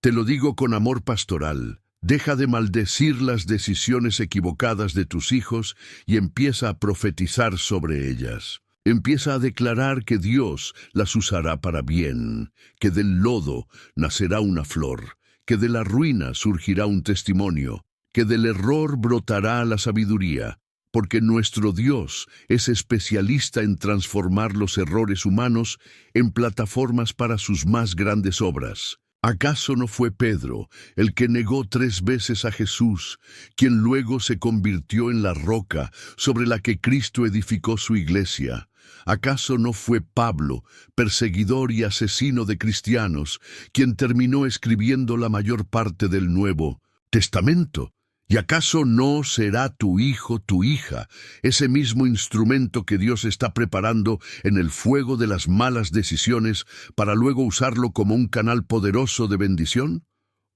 te lo digo con amor pastoral, Deja de maldecir las decisiones equivocadas de tus hijos y empieza a profetizar sobre ellas. Empieza a declarar que Dios las usará para bien, que del lodo nacerá una flor, que de la ruina surgirá un testimonio, que del error brotará la sabiduría, porque nuestro Dios es especialista en transformar los errores humanos en plataformas para sus más grandes obras. ¿Acaso no fue Pedro el que negó 3 veces a Jesús, quien luego se convirtió en la roca sobre la que Cristo edificó su iglesia? ¿Acaso no fue Pablo, perseguidor y asesino de cristianos, quien terminó escribiendo la mayor parte del Nuevo Testamento? ¿Y acaso no será tu hijo, tu hija, ese mismo instrumento que Dios está preparando en el fuego de las malas decisiones para luego usarlo como un canal poderoso de bendición?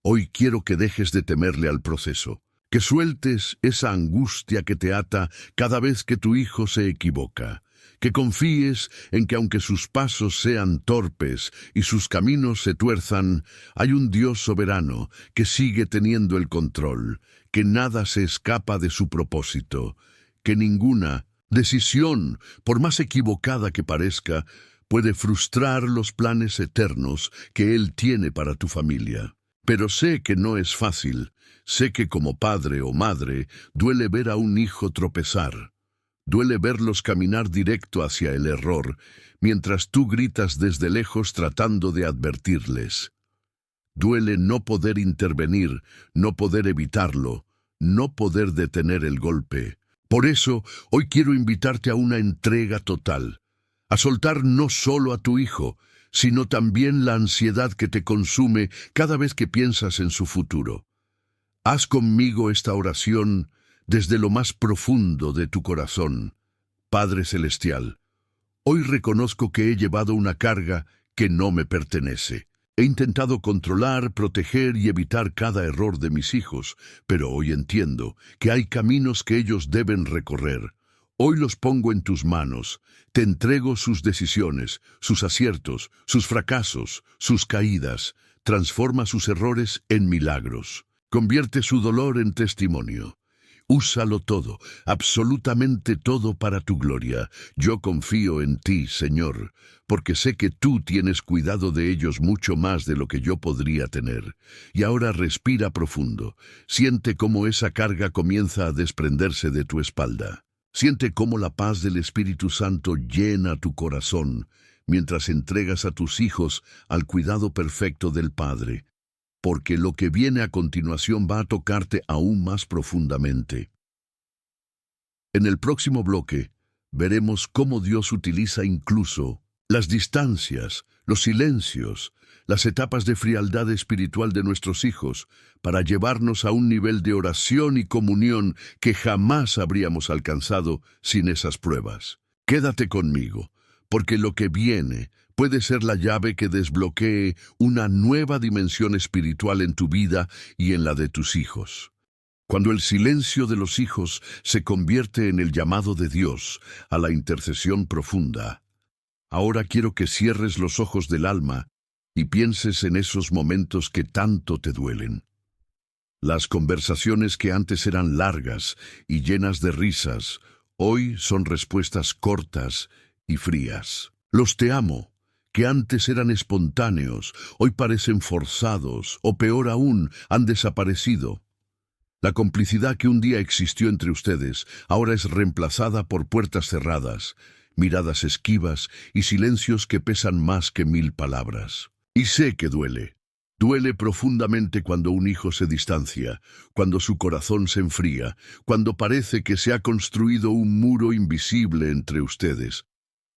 Hoy quiero que dejes de temerle al proceso, que sueltes esa angustia que te ata cada vez que tu hijo se equivoca, que confíes en que aunque sus pasos sean torpes y sus caminos se tuerzan, hay un Dios soberano que sigue teniendo el control, que nada se escapa de su propósito, que ninguna decisión, por más equivocada que parezca, puede frustrar los planes eternos que Él tiene para tu familia. Pero sé que no es fácil, sé que como padre o madre duele ver a un hijo tropezar. Duele verlos caminar directo hacia el error, mientras tú gritas desde lejos tratando de advertirles. Duele no poder intervenir, no poder evitarlo, no poder detener el golpe. Por eso, hoy quiero invitarte a una entrega total, a soltar no solo a tu hijo, sino también la ansiedad que te consume cada vez que piensas en su futuro. Haz conmigo esta oración desde lo más profundo de tu corazón. Padre Celestial, hoy reconozco que he llevado una carga que no me pertenece. He intentado controlar, proteger y evitar cada error de mis hijos, pero hoy entiendo que hay caminos que ellos deben recorrer. Hoy los pongo en tus manos. Te entrego sus decisiones, sus aciertos, sus fracasos, sus caídas. Transforma sus errores en milagros. Convierte su dolor en testimonio. Úsalo todo, absolutamente todo para tu gloria. Yo confío en ti, Señor, porque sé que tú tienes cuidado de ellos mucho más de lo que yo podría tener. Y ahora respira profundo. Siente cómo esa carga comienza a desprenderse de tu espalda. Siente cómo la paz del Espíritu Santo llena tu corazón, mientras entregas a tus hijos al cuidado perfecto del Padre, porque lo que viene a continuación va a tocarte aún más profundamente. En el próximo bloque, veremos cómo Dios utiliza incluso las distancias, los silencios, las etapas de frialdad espiritual de nuestros hijos para llevarnos a un nivel de oración y comunión que jamás habríamos alcanzado sin esas pruebas. Quédate conmigo, porque lo que viene puede ser la llave que desbloquee una nueva dimensión espiritual en tu vida y en la de tus hijos. Cuando el silencio de los hijos se convierte en el llamado de Dios a la intercesión profunda. Ahora quiero que cierres los ojos del alma y pienses en esos momentos que tanto te duelen. Las conversaciones que antes eran largas y llenas de risas, hoy son respuestas cortas y frías. Los te amo, que antes eran espontáneos, hoy parecen forzados, o peor aún, han desaparecido. La complicidad que un día existió entre ustedes ahora es reemplazada por puertas cerradas, miradas esquivas y silencios que pesan más que 1000 palabras. Y sé que duele. Duele profundamente cuando un hijo se distancia, cuando su corazón se enfría, cuando parece que se ha construido un muro invisible entre ustedes.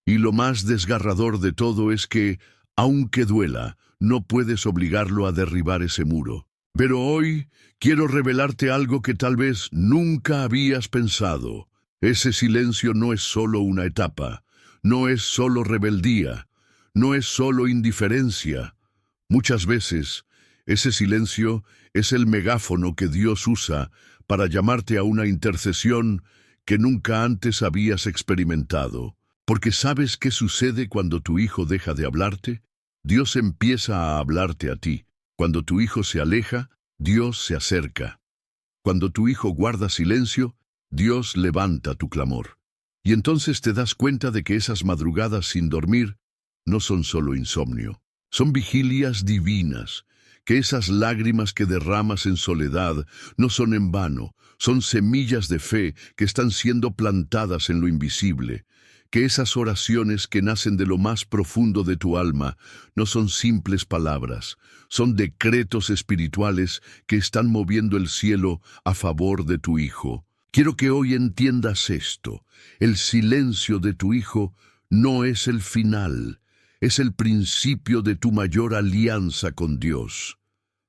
Y lo más desgarrador de todo es que, aunque duela, no puedes obligarlo a derribar ese muro. Pero hoy quiero revelarte algo que tal vez nunca habías pensado. Ese silencio no es solo una etapa, no es solo rebeldía, no es solo indiferencia. Muchas veces, ese silencio es el megáfono que Dios usa para llamarte a una intercesión que nunca antes habías experimentado. Porque ¿sabes qué sucede cuando tu hijo deja de hablarte? Dios empieza a hablarte a ti. Cuando tu hijo se aleja, Dios se acerca. Cuando tu hijo guarda silencio, Dios levanta tu clamor. Y entonces te das cuenta de que esas madrugadas sin dormir no son solo insomnio, son vigilias divinas, que esas lágrimas que derramas en soledad no son en vano, son semillas de fe que están siendo plantadas en lo invisible, que esas oraciones que nacen de lo más profundo de tu alma no son simples palabras, son decretos espirituales que están moviendo el cielo a favor de tu hijo. Quiero que hoy entiendas esto. El silencio de tu hijo no es el final, es el principio de tu mayor alianza con Dios.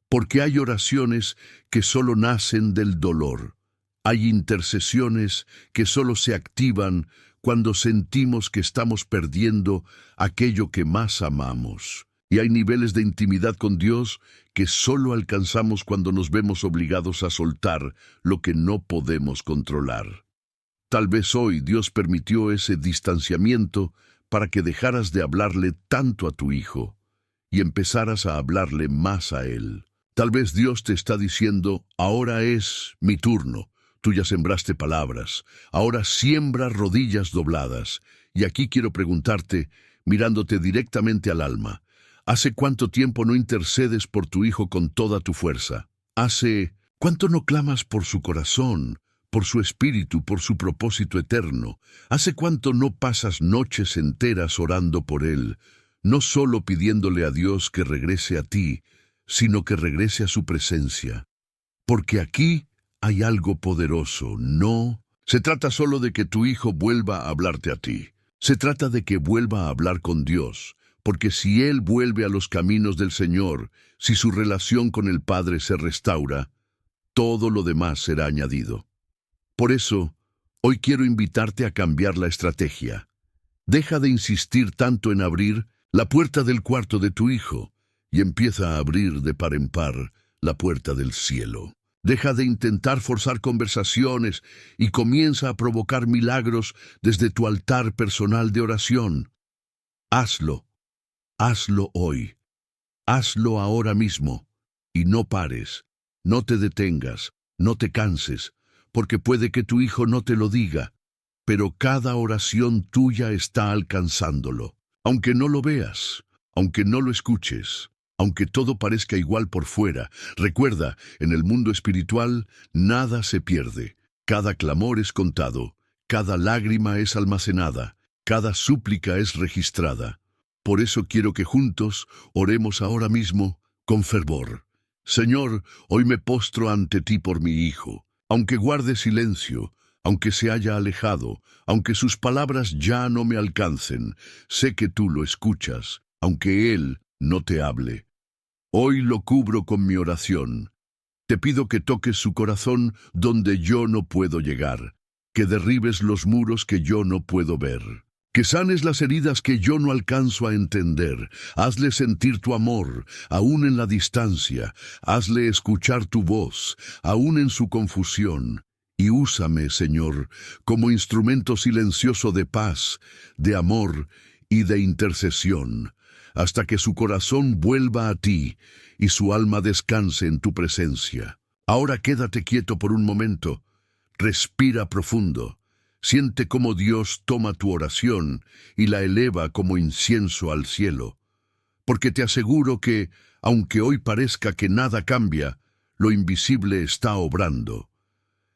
Porque hay oraciones que solo nacen del dolor. Hay intercesiones que solo se activan cuando sentimos que estamos perdiendo aquello que más amamos. Y hay niveles de intimidad con Dios que solo alcanzamos cuando nos vemos obligados a soltar lo que no podemos controlar. Tal vez hoy Dios permitió ese distanciamiento para que dejaras de hablarle tanto a tu hijo y empezaras a hablarle más a él. Tal vez Dios te está diciendo, ahora es mi turno. Tú ya sembraste palabras, ahora siembra rodillas dobladas. Y aquí quiero preguntarte, mirándote directamente al alma, ¿hace cuánto tiempo no intercedes por tu hijo con toda tu fuerza? ¿Hace cuánto no clamas por su corazón, por su espíritu, por su propósito eterno? ¿Hace cuánto no pasas noches enteras orando por él, no solo pidiéndole a Dios que regrese a ti, sino que regrese a su presencia? Porque aquí hay algo poderoso. No se trata solo de que tu hijo vuelva a hablarte a ti. Se trata de que vuelva a hablar con Dios, porque si él vuelve a los caminos del Señor, si su relación con el Padre se restaura, todo lo demás será añadido. Por eso, hoy quiero invitarte a cambiar la estrategia. Deja de insistir tanto en abrir la puerta del cuarto de tu hijo y empieza a abrir de par en par la puerta del cielo. Deja de intentar forzar conversaciones y comienza a provocar milagros desde tu altar personal de oración. Hazlo. Hazlo hoy. Hazlo ahora mismo. Y no pares. No te detengas. No te canses. Porque puede que tu hijo no te lo diga, pero cada oración tuya está alcanzándolo. Aunque no lo veas, aunque no lo escuches, aunque todo parezca igual por fuera, recuerda, en el mundo espiritual nada se pierde. Cada clamor es contado, cada lágrima es almacenada, cada súplica es registrada. Por eso quiero que juntos oremos ahora mismo con fervor. Señor, hoy me postro ante ti por mi hijo. Aunque guarde silencio, aunque se haya alejado, aunque sus palabras ya no me alcancen, sé que tú lo escuchas, aunque él no te hable. Hoy lo cubro con mi oración. Te pido que toques su corazón donde yo no puedo llegar, que derribes los muros que yo no puedo ver, que sanes las heridas que yo no alcanzo a entender. Hazle sentir tu amor, aún en la distancia. Hazle escuchar tu voz, aún en su confusión. Y úsame, Señor, como instrumento silencioso de paz, de amor y de intercesión, hasta que su corazón vuelva a ti y su alma descanse en tu presencia. Ahora quédate quieto por un momento. Respira profundo. Siente cómo Dios toma tu oración y la eleva como incienso al cielo. Porque te aseguro que, aunque hoy parezca que nada cambia, lo invisible está obrando.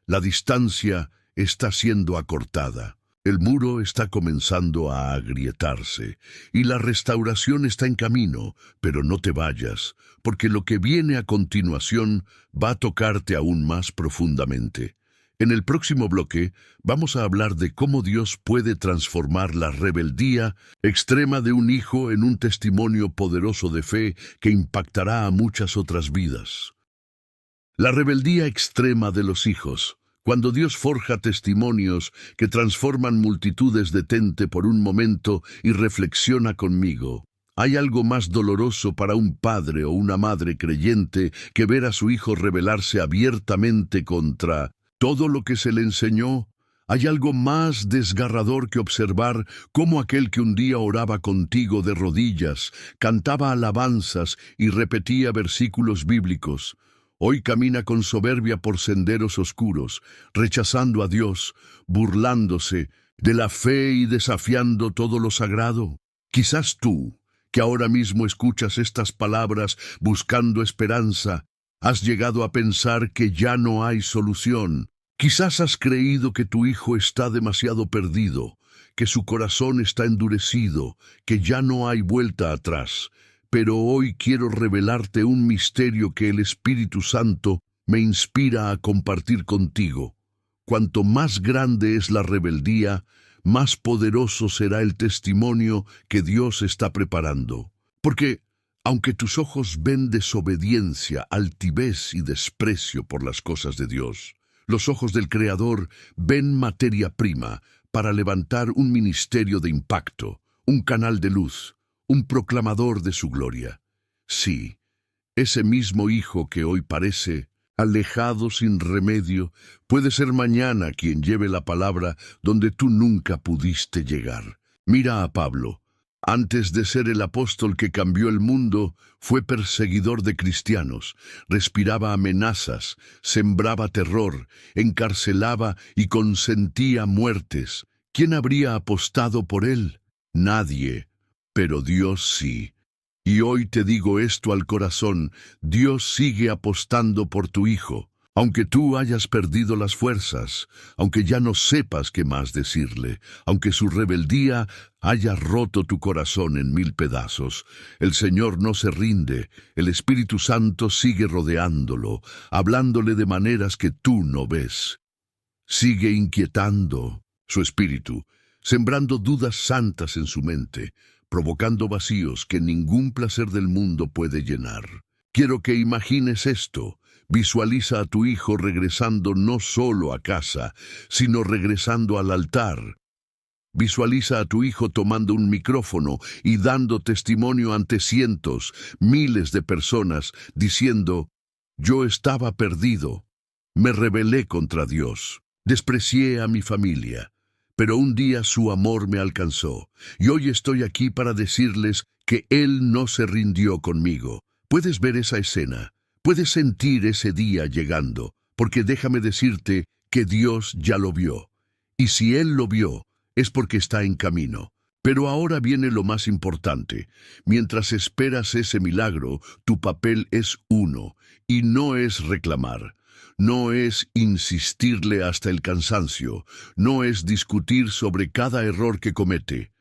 La distancia está siendo acortada. El muro está comenzando a agrietarse y la restauración está en camino, pero no te vayas, porque lo que viene a continuación va a tocarte aún más profundamente. En el próximo bloque vamos a hablar de cómo Dios puede transformar la rebeldía extrema de un hijo en un testimonio poderoso de fe que impactará a muchas otras vidas. La rebeldía extrema de los hijos. Cuando Dios forja testimonios que transforman multitudes, detente por un momento y reflexiona conmigo. ¿Hay algo más doloroso para un padre o una madre creyente que ver a su hijo rebelarse abiertamente contra todo lo que se le enseñó? ¿Hay algo más desgarrador que observar cómo aquel que un día oraba contigo de rodillas, cantaba alabanzas y repetía versículos bíblicos, Hoy camina con soberbia por senderos oscuros, rechazando a Dios, burlándose de la fe y desafiando todo lo sagrado. Quizás tú, que ahora mismo escuchas estas palabras buscando esperanza, has llegado a pensar que ya no hay solución. Quizás has creído que tu hijo está demasiado perdido, que su corazón está endurecido, que ya no hay vuelta atrás. Pero hoy quiero revelarte un misterio que el Espíritu Santo me inspira a compartir contigo. Cuanto más grande es la rebeldía, más poderoso será el testimonio que Dios está preparando. Porque, aunque tus ojos ven desobediencia, altivez y desprecio por las cosas de Dios, los ojos del Creador ven materia prima para levantar un ministerio de impacto, un canal de luz, un proclamador de su gloria. Sí, ese mismo hijo que hoy parece alejado sin remedio, puede ser mañana quien lleve la palabra donde tú nunca pudiste llegar. Mira a Pablo. Antes de ser el apóstol que cambió el mundo, fue perseguidor de cristianos, respiraba amenazas, sembraba terror, encarcelaba y consentía muertes. ¿Quién habría apostado por él? Nadie, pero Dios sí. Y hoy te digo esto al corazón, Dios sigue apostando por tu hijo. Aunque tú hayas perdido las fuerzas, aunque ya no sepas qué más decirle, aunque su rebeldía haya roto tu corazón en 1000 pedazos, el Señor no se rinde, el Espíritu Santo sigue rodeándolo, hablándole de maneras que tú no ves. Sigue inquietando su espíritu, sembrando dudas santas en su mente, provocando vacíos que ningún placer del mundo puede llenar. Quiero que imagines esto. Visualiza a tu hijo regresando no solo a casa, sino regresando al altar. Visualiza a tu hijo tomando un micrófono y dando testimonio ante cientos, miles de personas, diciendo: yo estaba perdido, me rebelé contra Dios, desprecié a mi familia, pero un día su amor me alcanzó, y hoy estoy aquí para decirles que Él no se rindió conmigo. ¿Puedes ver esa escena? Puedes sentir ese día llegando, porque déjame decirte que Dios ya lo vio. Y si Él lo vio, es porque está en camino. Pero ahora viene lo más importante. Mientras esperas ese milagro, tu papel es uno, y no es reclamar. No es insistirle hasta el cansancio, no es discutir sobre cada error que comete.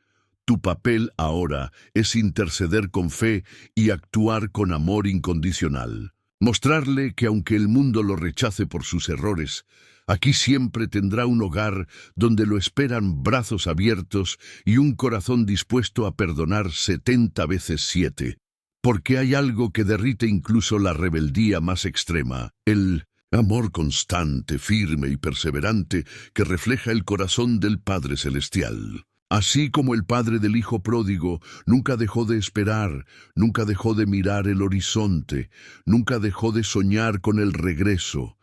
Tu papel ahora es interceder con fe y actuar con amor incondicional. Mostrarle que aunque el mundo lo rechace por sus errores, aquí siempre tendrá un hogar donde lo esperan brazos abiertos y un corazón dispuesto a perdonar 70 veces 7. Porque hay algo que derrite incluso la rebeldía más extrema, el amor constante, firme y perseverante que refleja el corazón del Padre Celestial. Así como el padre del hijo pródigo nunca dejó de esperar, nunca dejó de mirar el horizonte, nunca dejó de soñar con el regreso,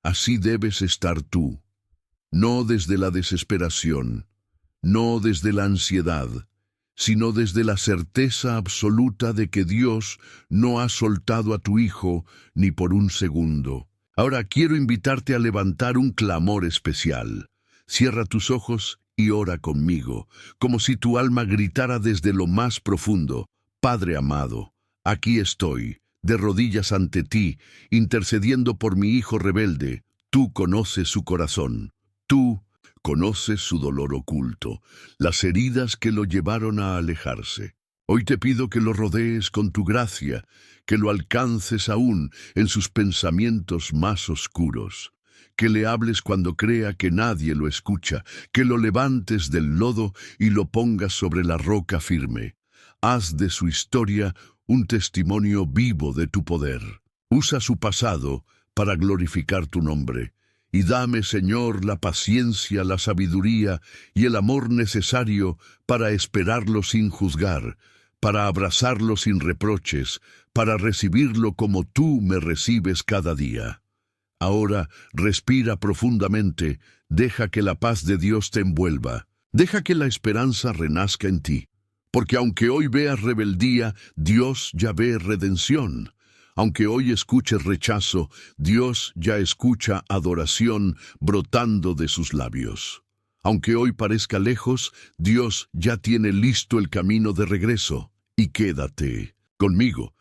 así debes estar tú. No desde la desesperación, no desde la ansiedad, sino desde la certeza absoluta de que Dios no ha soltado a tu hijo ni por un segundo. Ahora quiero invitarte a levantar un clamor especial. Cierra tus ojos y ora conmigo, como si tu alma gritara desde lo más profundo: Padre amado, aquí estoy, de rodillas ante ti, intercediendo por mi hijo rebelde. Tú conoces su corazón, tú conoces su dolor oculto, las heridas que lo llevaron a alejarse. Hoy te pido que lo rodees con tu gracia, que lo alcances aún en sus pensamientos más oscuros. Que le hables cuando crea que nadie lo escucha, que lo levantes del lodo y lo pongas sobre la roca firme. Haz de su historia un testimonio vivo de tu poder. Usa su pasado para glorificar tu nombre. Y dame, Señor, la paciencia, la sabiduría y el amor necesario para esperarlo sin juzgar, para abrazarlo sin reproches, para recibirlo como tú me recibes cada día. Ahora respira profundamente, deja que la paz de Dios te envuelva, deja que la esperanza renazca en ti, porque aunque hoy veas rebeldía, Dios ya ve redención. Aunque hoy escuches rechazo, Dios ya escucha adoración brotando de sus labios. Aunque hoy parezca lejos, Dios ya tiene listo el camino de regreso. Y quédate conmigo,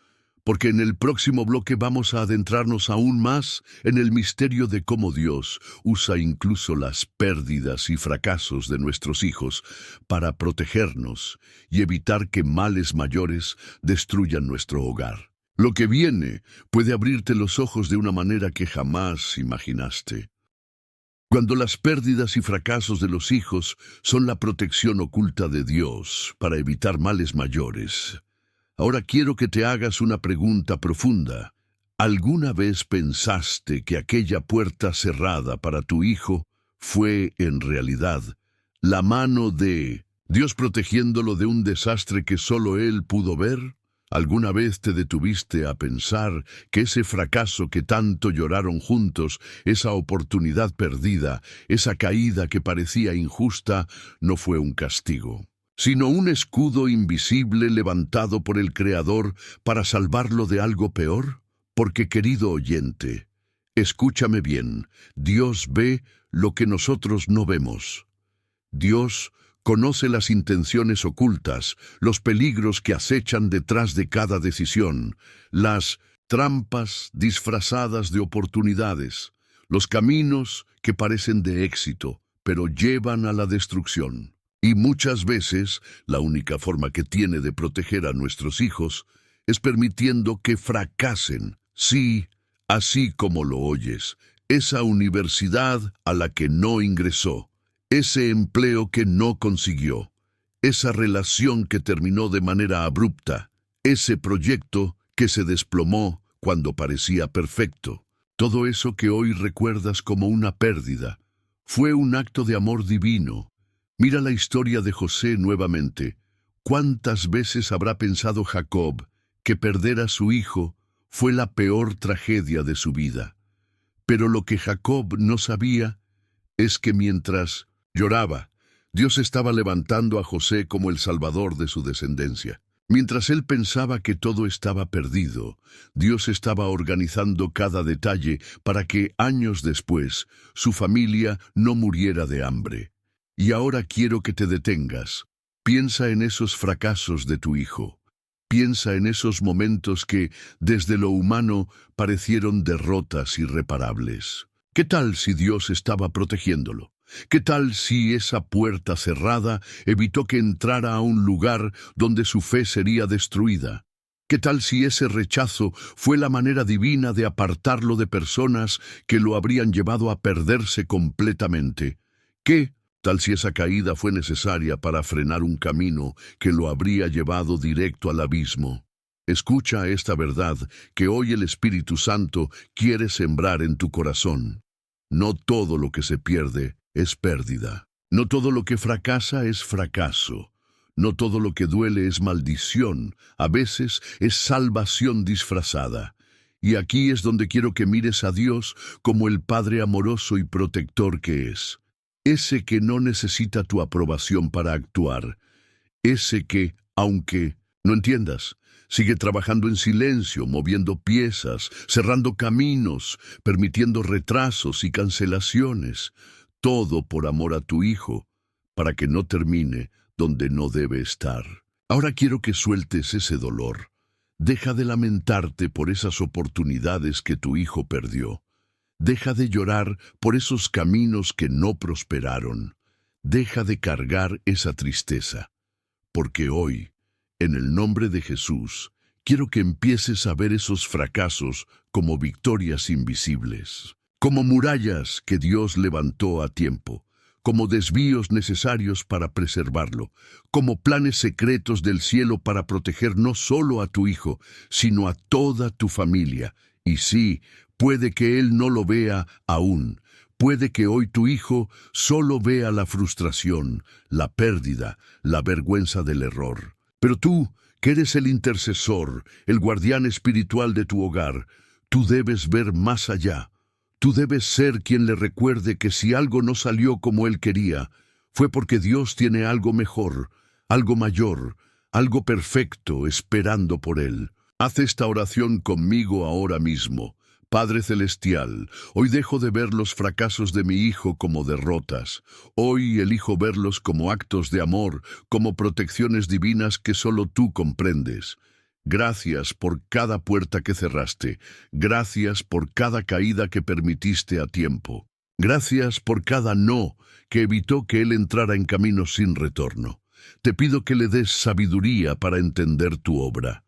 porque en el próximo bloque vamos a adentrarnos aún más en el misterio de cómo Dios usa incluso las pérdidas y fracasos de nuestros hijos para protegernos y evitar que males mayores destruyan nuestro hogar. Lo que viene puede abrirte los ojos de una manera que jamás imaginaste. Cuando las pérdidas y fracasos de los hijos son la protección oculta de Dios para evitar males mayores. Ahora quiero que te hagas una pregunta profunda. ¿Alguna vez pensaste que aquella puerta cerrada para tu hijo fue, en realidad, la mano de Dios protegiéndolo de un desastre que solo él pudo ver? ¿Alguna vez te detuviste a pensar que ese fracaso que tanto lloraron juntos, esa oportunidad perdida, esa caída que parecía injusta, no fue un castigo, sino un escudo invisible levantado por el Creador para salvarlo de algo peor? Porque, querido oyente, escúchame bien, Dios ve lo que nosotros no vemos. Dios conoce las intenciones ocultas, los peligros que acechan detrás de cada decisión, las trampas disfrazadas de oportunidades, los caminos que parecen de éxito, pero llevan a la destrucción. Y muchas veces, la única forma que tiene de proteger a nuestros hijos es permitiendo que fracasen. Sí, así como lo oyes, esa universidad a la que no ingresó, ese empleo que no consiguió, esa relación que terminó de manera abrupta, ese proyecto que se desplomó cuando parecía perfecto. Todo eso que hoy recuerdas como una pérdida, fue un acto de amor divino. Mira la historia de José nuevamente. ¿Cuántas veces habrá pensado Jacob que perder a su hijo fue la peor tragedia de su vida? Pero lo que Jacob no sabía es que mientras lloraba, Dios estaba levantando a José como el salvador de su descendencia. Mientras él pensaba que todo estaba perdido, Dios estaba organizando cada detalle para que, años después, su familia no muriera de hambre. Y ahora quiero que te detengas. Piensa en esos fracasos de tu hijo. Piensa en esos momentos que, desde lo humano, parecieron derrotas irreparables. ¿Qué tal si Dios estaba protegiéndolo? ¿Qué tal si esa puerta cerrada evitó que entrara a un lugar donde su fe sería destruida? ¿Qué tal si ese rechazo fue la manera divina de apartarlo de personas que lo habrían llevado a perderse completamente? ¿Qué tal si esa caída fue necesaria para frenar un camino que lo habría llevado directo al abismo? Escucha esta verdad que hoy el Espíritu Santo quiere sembrar en tu corazón. No todo lo que se pierde es pérdida. No todo lo que fracasa es fracaso. No todo lo que duele es maldición. A veces es salvación disfrazada. Y aquí es donde quiero que mires a Dios como el Padre amoroso y protector que es. Ese que no necesita tu aprobación para actuar. Ese que, aunque no entiendas, sigue trabajando en silencio, moviendo piezas, cerrando caminos, permitiendo retrasos y cancelaciones. Todo por amor a tu hijo, para que no termine donde no debe estar. Ahora quiero que sueltes ese dolor. Deja de lamentarte por esas oportunidades que tu hijo perdió. Deja de llorar por esos caminos que no prosperaron. Deja de cargar esa tristeza. Porque hoy, en el nombre de Jesús, quiero que empieces a ver esos fracasos como victorias invisibles, como murallas que Dios levantó a tiempo, como desvíos necesarios para preservarlo, como planes secretos del cielo para proteger no solo a tu hijo, sino a toda tu familia. Y sí, puede que él no lo vea aún. Puede que hoy tu hijo solo vea la frustración, la pérdida, la vergüenza del error. Pero tú, que eres el intercesor, el guardián espiritual de tu hogar, tú debes ver más allá. Tú debes ser quien le recuerde que si algo no salió como él quería, fue porque Dios tiene algo mejor, algo mayor, algo perfecto esperando por él. Haz esta oración conmigo ahora mismo. Padre Celestial, hoy dejo de ver los fracasos de mi hijo como derrotas. Hoy elijo verlos como actos de amor, como protecciones divinas que solo tú comprendes. Gracias por cada puerta que cerraste. Gracias por cada caída que permitiste a tiempo. Gracias por cada no que evitó que él entrara en caminos sin retorno. Te pido que le des sabiduría para entender tu obra.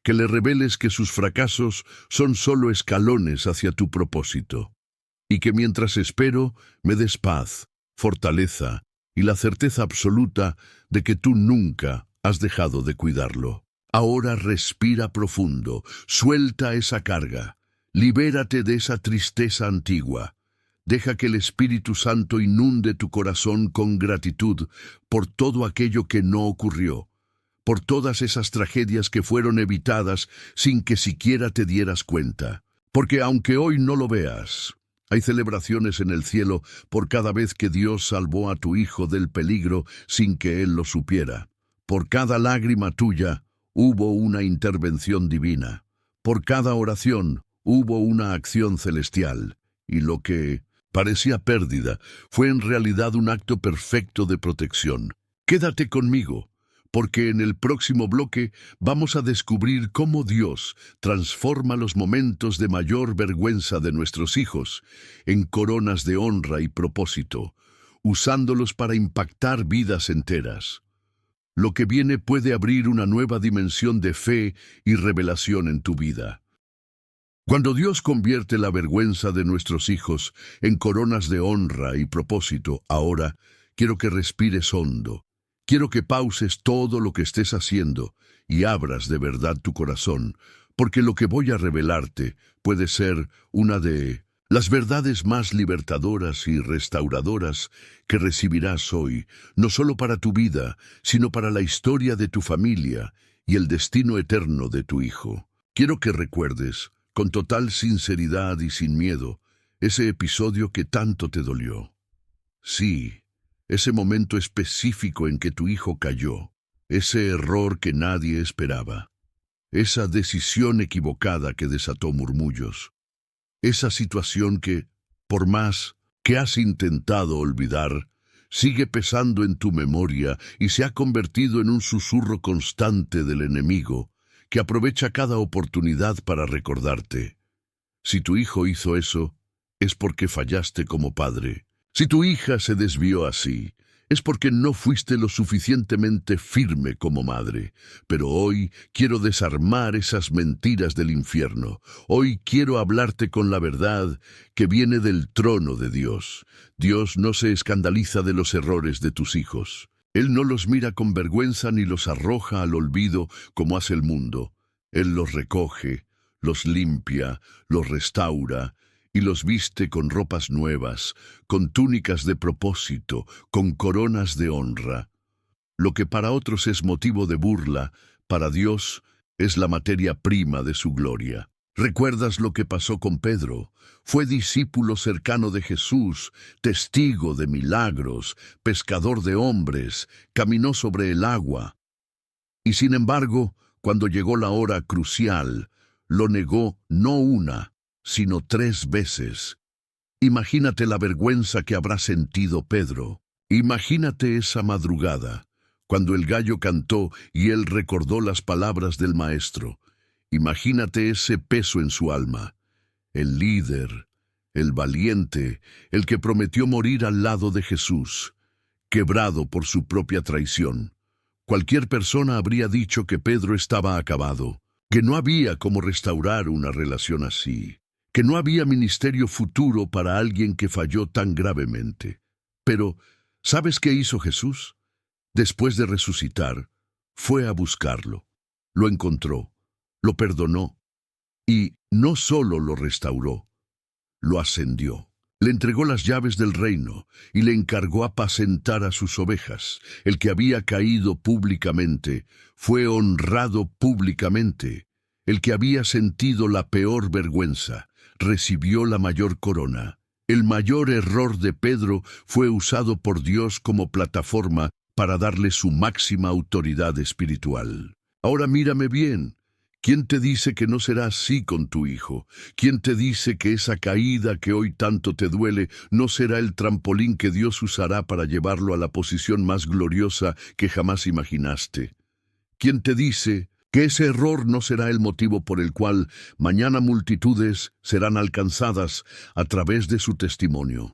Que le reveles que sus fracasos son solo escalones hacia tu propósito, y que mientras espero me des paz, fortaleza y la certeza absoluta de que tú nunca has dejado de cuidarlo. Ahora respira profundo, suelta esa carga, libérate de esa tristeza antigua. Deja que el Espíritu Santo inunde tu corazón con gratitud por todo aquello que no ocurrió, por todas esas tragedias que fueron evitadas sin que siquiera te dieras cuenta. Porque aunque hoy no lo veas, hay celebraciones en el cielo por cada vez que Dios salvó a tu hijo del peligro sin que él lo supiera. Por cada lágrima tuya hubo una intervención divina. Por cada oración hubo una acción celestial. Y lo que parecía pérdida fue en realidad un acto perfecto de protección. Quédate conmigo, porque en el próximo bloque vamos a descubrir cómo Dios transforma los momentos de mayor vergüenza de nuestros hijos en coronas de honra y propósito, usándolos para impactar vidas enteras. Lo que viene puede abrir una nueva dimensión de fe y revelación en tu vida. Cuando Dios convierte la vergüenza de nuestros hijos en coronas de honra y propósito, ahora quiero que respires hondo. Quiero que pauses todo lo que estés haciendo y abras de verdad tu corazón, porque lo que voy a revelarte puede ser una de las verdades más libertadoras y restauradoras que recibirás hoy, no solo para tu vida, sino para la historia de tu familia y el destino eterno de tu hijo. Quiero que recuerdes, con total sinceridad y sin miedo, ese episodio que tanto te dolió. Sí, ese momento específico en que tu hijo cayó, ese error que nadie esperaba, esa decisión equivocada que desató murmullos, esa situación que, por más que has intentado olvidar, sigue pesando en tu memoria y se ha convertido en un susurro constante del enemigo que aprovecha cada oportunidad para recordarte. Si tu hijo hizo eso, es porque fallaste como padre. Si tu hija se desvió así, es porque no fuiste lo suficientemente firme como madre. Pero hoy quiero desarmar esas mentiras del infierno. Hoy quiero hablarte con la verdad que viene del trono de Dios. Dios no se escandaliza de los errores de tus hijos. Él no los mira con vergüenza ni los arroja al olvido como hace el mundo. Él los recoge, los limpia, los restaura y los viste con ropas nuevas, con túnicas de propósito, con coronas de honra. Lo que para otros es motivo de burla, para Dios es la materia prima de su gloria. ¿Recuerdas lo que pasó con Pedro? Fue discípulo cercano de Jesús, testigo de milagros, pescador de hombres, caminó sobre el agua. Y sin embargo, cuando llegó la hora crucial, lo negó no una, sino 3 veces. Imagínate la vergüenza que habrá sentido Pedro. Imagínate esa madrugada, cuando el gallo cantó y él recordó las palabras del Maestro. Imagínate ese peso en su alma. El líder, el valiente, el que prometió morir al lado de Jesús, quebrado por su propia traición. Cualquier persona habría dicho que Pedro estaba acabado, que no había cómo restaurar una relación así, que no había ministerio futuro para alguien que falló tan gravemente. Pero, ¿sabes qué hizo Jesús? Después de resucitar, fue a buscarlo. Lo encontró, lo perdonó y no solo lo restauró, lo ascendió. Le entregó las llaves del reino y le encargó apacentar a sus ovejas. El que había caído públicamente fue honrado públicamente. El que había sentido la peor vergüenza recibió la mayor corona. El mayor error de Pedro fue usado por Dios como plataforma para darle su máxima autoridad espiritual. Ahora mírame bien. ¿Quién te dice que no será así con tu hijo? ¿Quién te dice que esa caída que hoy tanto te duele no será el trampolín que Dios usará para llevarlo a la posición más gloriosa que jamás imaginaste? ¿Quién te dice que ese error no será el motivo por el cual mañana multitudes serán alcanzadas a través de su testimonio?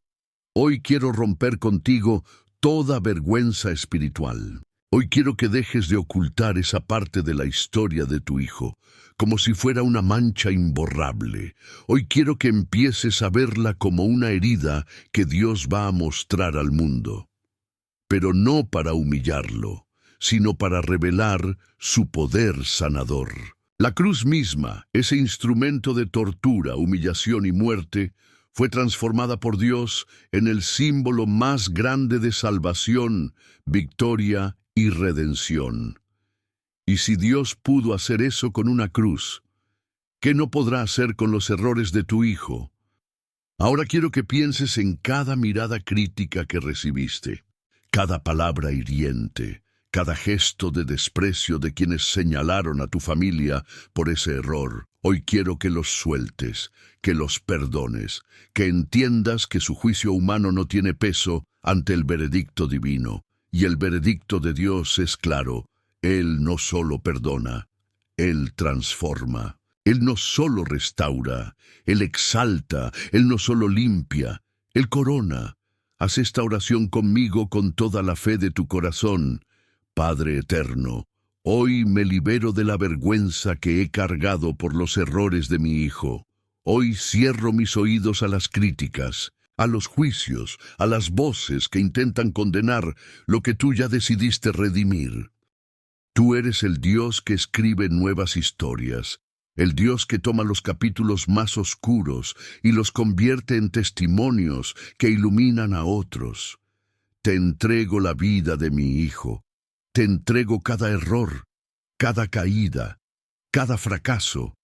Hoy quiero romper contigo toda vergüenza espiritual. Hoy quiero que dejes de ocultar esa parte de la historia de tu hijo, como si fuera una mancha imborrable. Hoy quiero que empieces a verla como una herida que Dios va a mostrar al mundo, pero no para humillarlo, sino para revelar su poder sanador. La cruz misma, ese instrumento de tortura, humillación y muerte, fue transformada por Dios en el símbolo más grande de salvación, victoria y redención. Y si Dios pudo hacer eso con una cruz, ¿qué no podrá hacer con los errores de tu hijo? Ahora quiero que pienses en cada mirada crítica que recibiste, cada palabra hiriente, cada gesto de desprecio de quienes señalaron a tu familia por ese error. Hoy quiero que los sueltes, que los perdones, que entiendas que su juicio humano no tiene peso ante el veredicto divino. Y el veredicto de Dios es claro: Él no solo perdona, Él transforma. Él no solo restaura, Él exalta, Él no solo limpia, Él corona. Haz esta oración conmigo con toda la fe de tu corazón. Padre eterno, hoy me libero de la vergüenza que he cargado por los errores de mi hijo. Hoy cierro mis oídos a las críticas, a los juicios, a las voces que intentan condenar lo que tú ya decidiste redimir. Tú eres el Dios que escribe nuevas historias, el Dios que toma los capítulos más oscuros y los convierte en testimonios que iluminan a otros. Te entrego la vida de mi hijo. Te entrego cada error, cada caída, cada fracaso,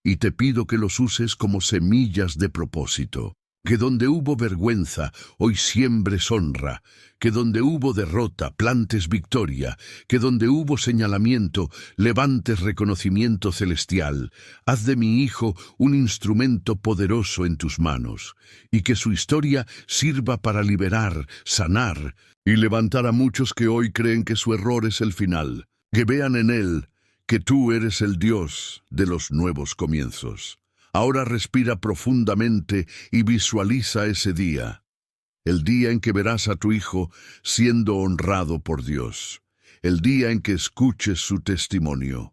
y te pido que los uses como semillas de propósito. Que donde hubo vergüenza, hoy siembres honra. Que donde hubo derrota, plantes victoria. Que donde hubo señalamiento, levantes reconocimiento celestial. Haz de mi hijo un instrumento poderoso en tus manos, y que su historia sirva para liberar, sanar y levantar a muchos que hoy creen que su error es el final. Que vean en él que tú eres el Dios de los nuevos comienzos. Ahora respira profundamente y visualiza ese día, el día en que verás a tu hijo siendo honrado por Dios, el día en que escuches su testimonio,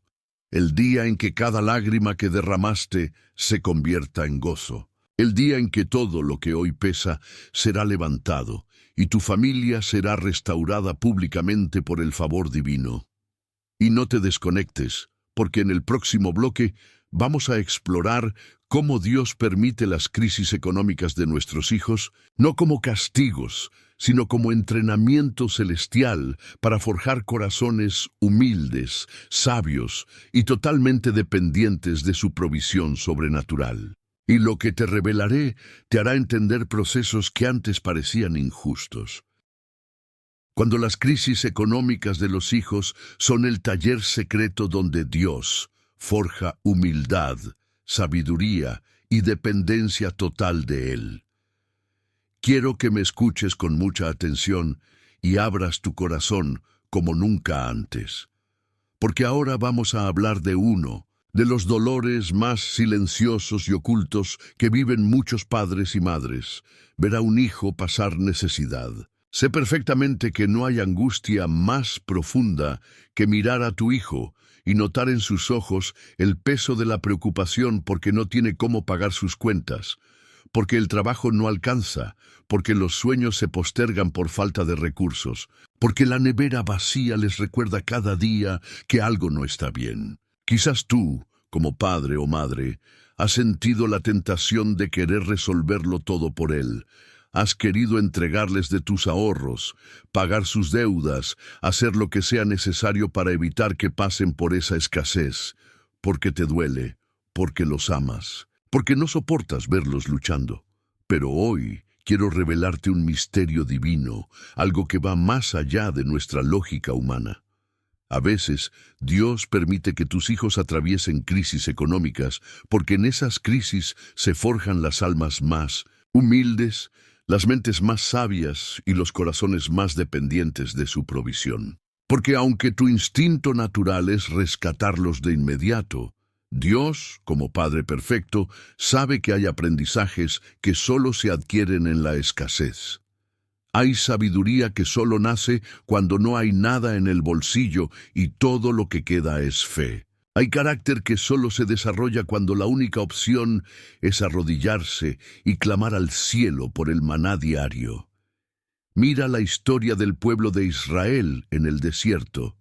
el día en que cada lágrima que derramaste se convierta en gozo, el día en que todo lo que hoy pesa será levantado y tu familia será restaurada públicamente por el favor divino. Y no te desconectes, porque en el próximo bloque vamos a explorar cómo Dios permite las crisis económicas de nuestros hijos, no como castigos, sino como entrenamiento celestial para forjar corazones humildes, sabios y totalmente dependientes de su provisión sobrenatural. Y lo que te revelaré te hará entender procesos que antes parecían injustos. Cuando las crisis económicas de los hijos son el taller secreto donde Dios forja humildad, sabiduría y dependencia total de Él. Quiero que me escuches con mucha atención y abras tu corazón como nunca antes, porque ahora vamos a hablar de uno de los dolores más silenciosos y ocultos que viven muchos padres y madres: ver a un hijo pasar necesidad. Sé perfectamente que no hay angustia más profunda que mirar a tu hijo y notar en sus ojos el peso de la preocupación porque no tiene cómo pagar sus cuentas, porque el trabajo no alcanza, porque los sueños se postergan por falta de recursos, porque la nevera vacía les recuerda cada día que algo no está bien. Quizás tú, como padre o madre, has sentido la tentación de querer resolverlo todo por él. Has querido entregarles de tus ahorros, pagar sus deudas, hacer lo que sea necesario para evitar que pasen por esa escasez, porque te duele, porque los amas, porque no soportas verlos luchando. Pero hoy quiero revelarte un misterio divino, algo que va más allá de nuestra lógica humana. A veces, Dios permite que tus hijos atraviesen crisis económicas, porque en esas crisis se forjan las almas más humildes, las mentes más sabias y los corazones más dependientes de su provisión. Porque aunque tu instinto natural es rescatarlos de inmediato, Dios, como Padre perfecto, sabe que hay aprendizajes que solo se adquieren en la escasez. Hay sabiduría que solo nace cuando no hay nada en el bolsillo y todo lo que queda es fe. Hay carácter que solo se desarrolla cuando la única opción es arrodillarse y clamar al cielo por el maná diario. Mira la historia del pueblo de Israel en el desierto.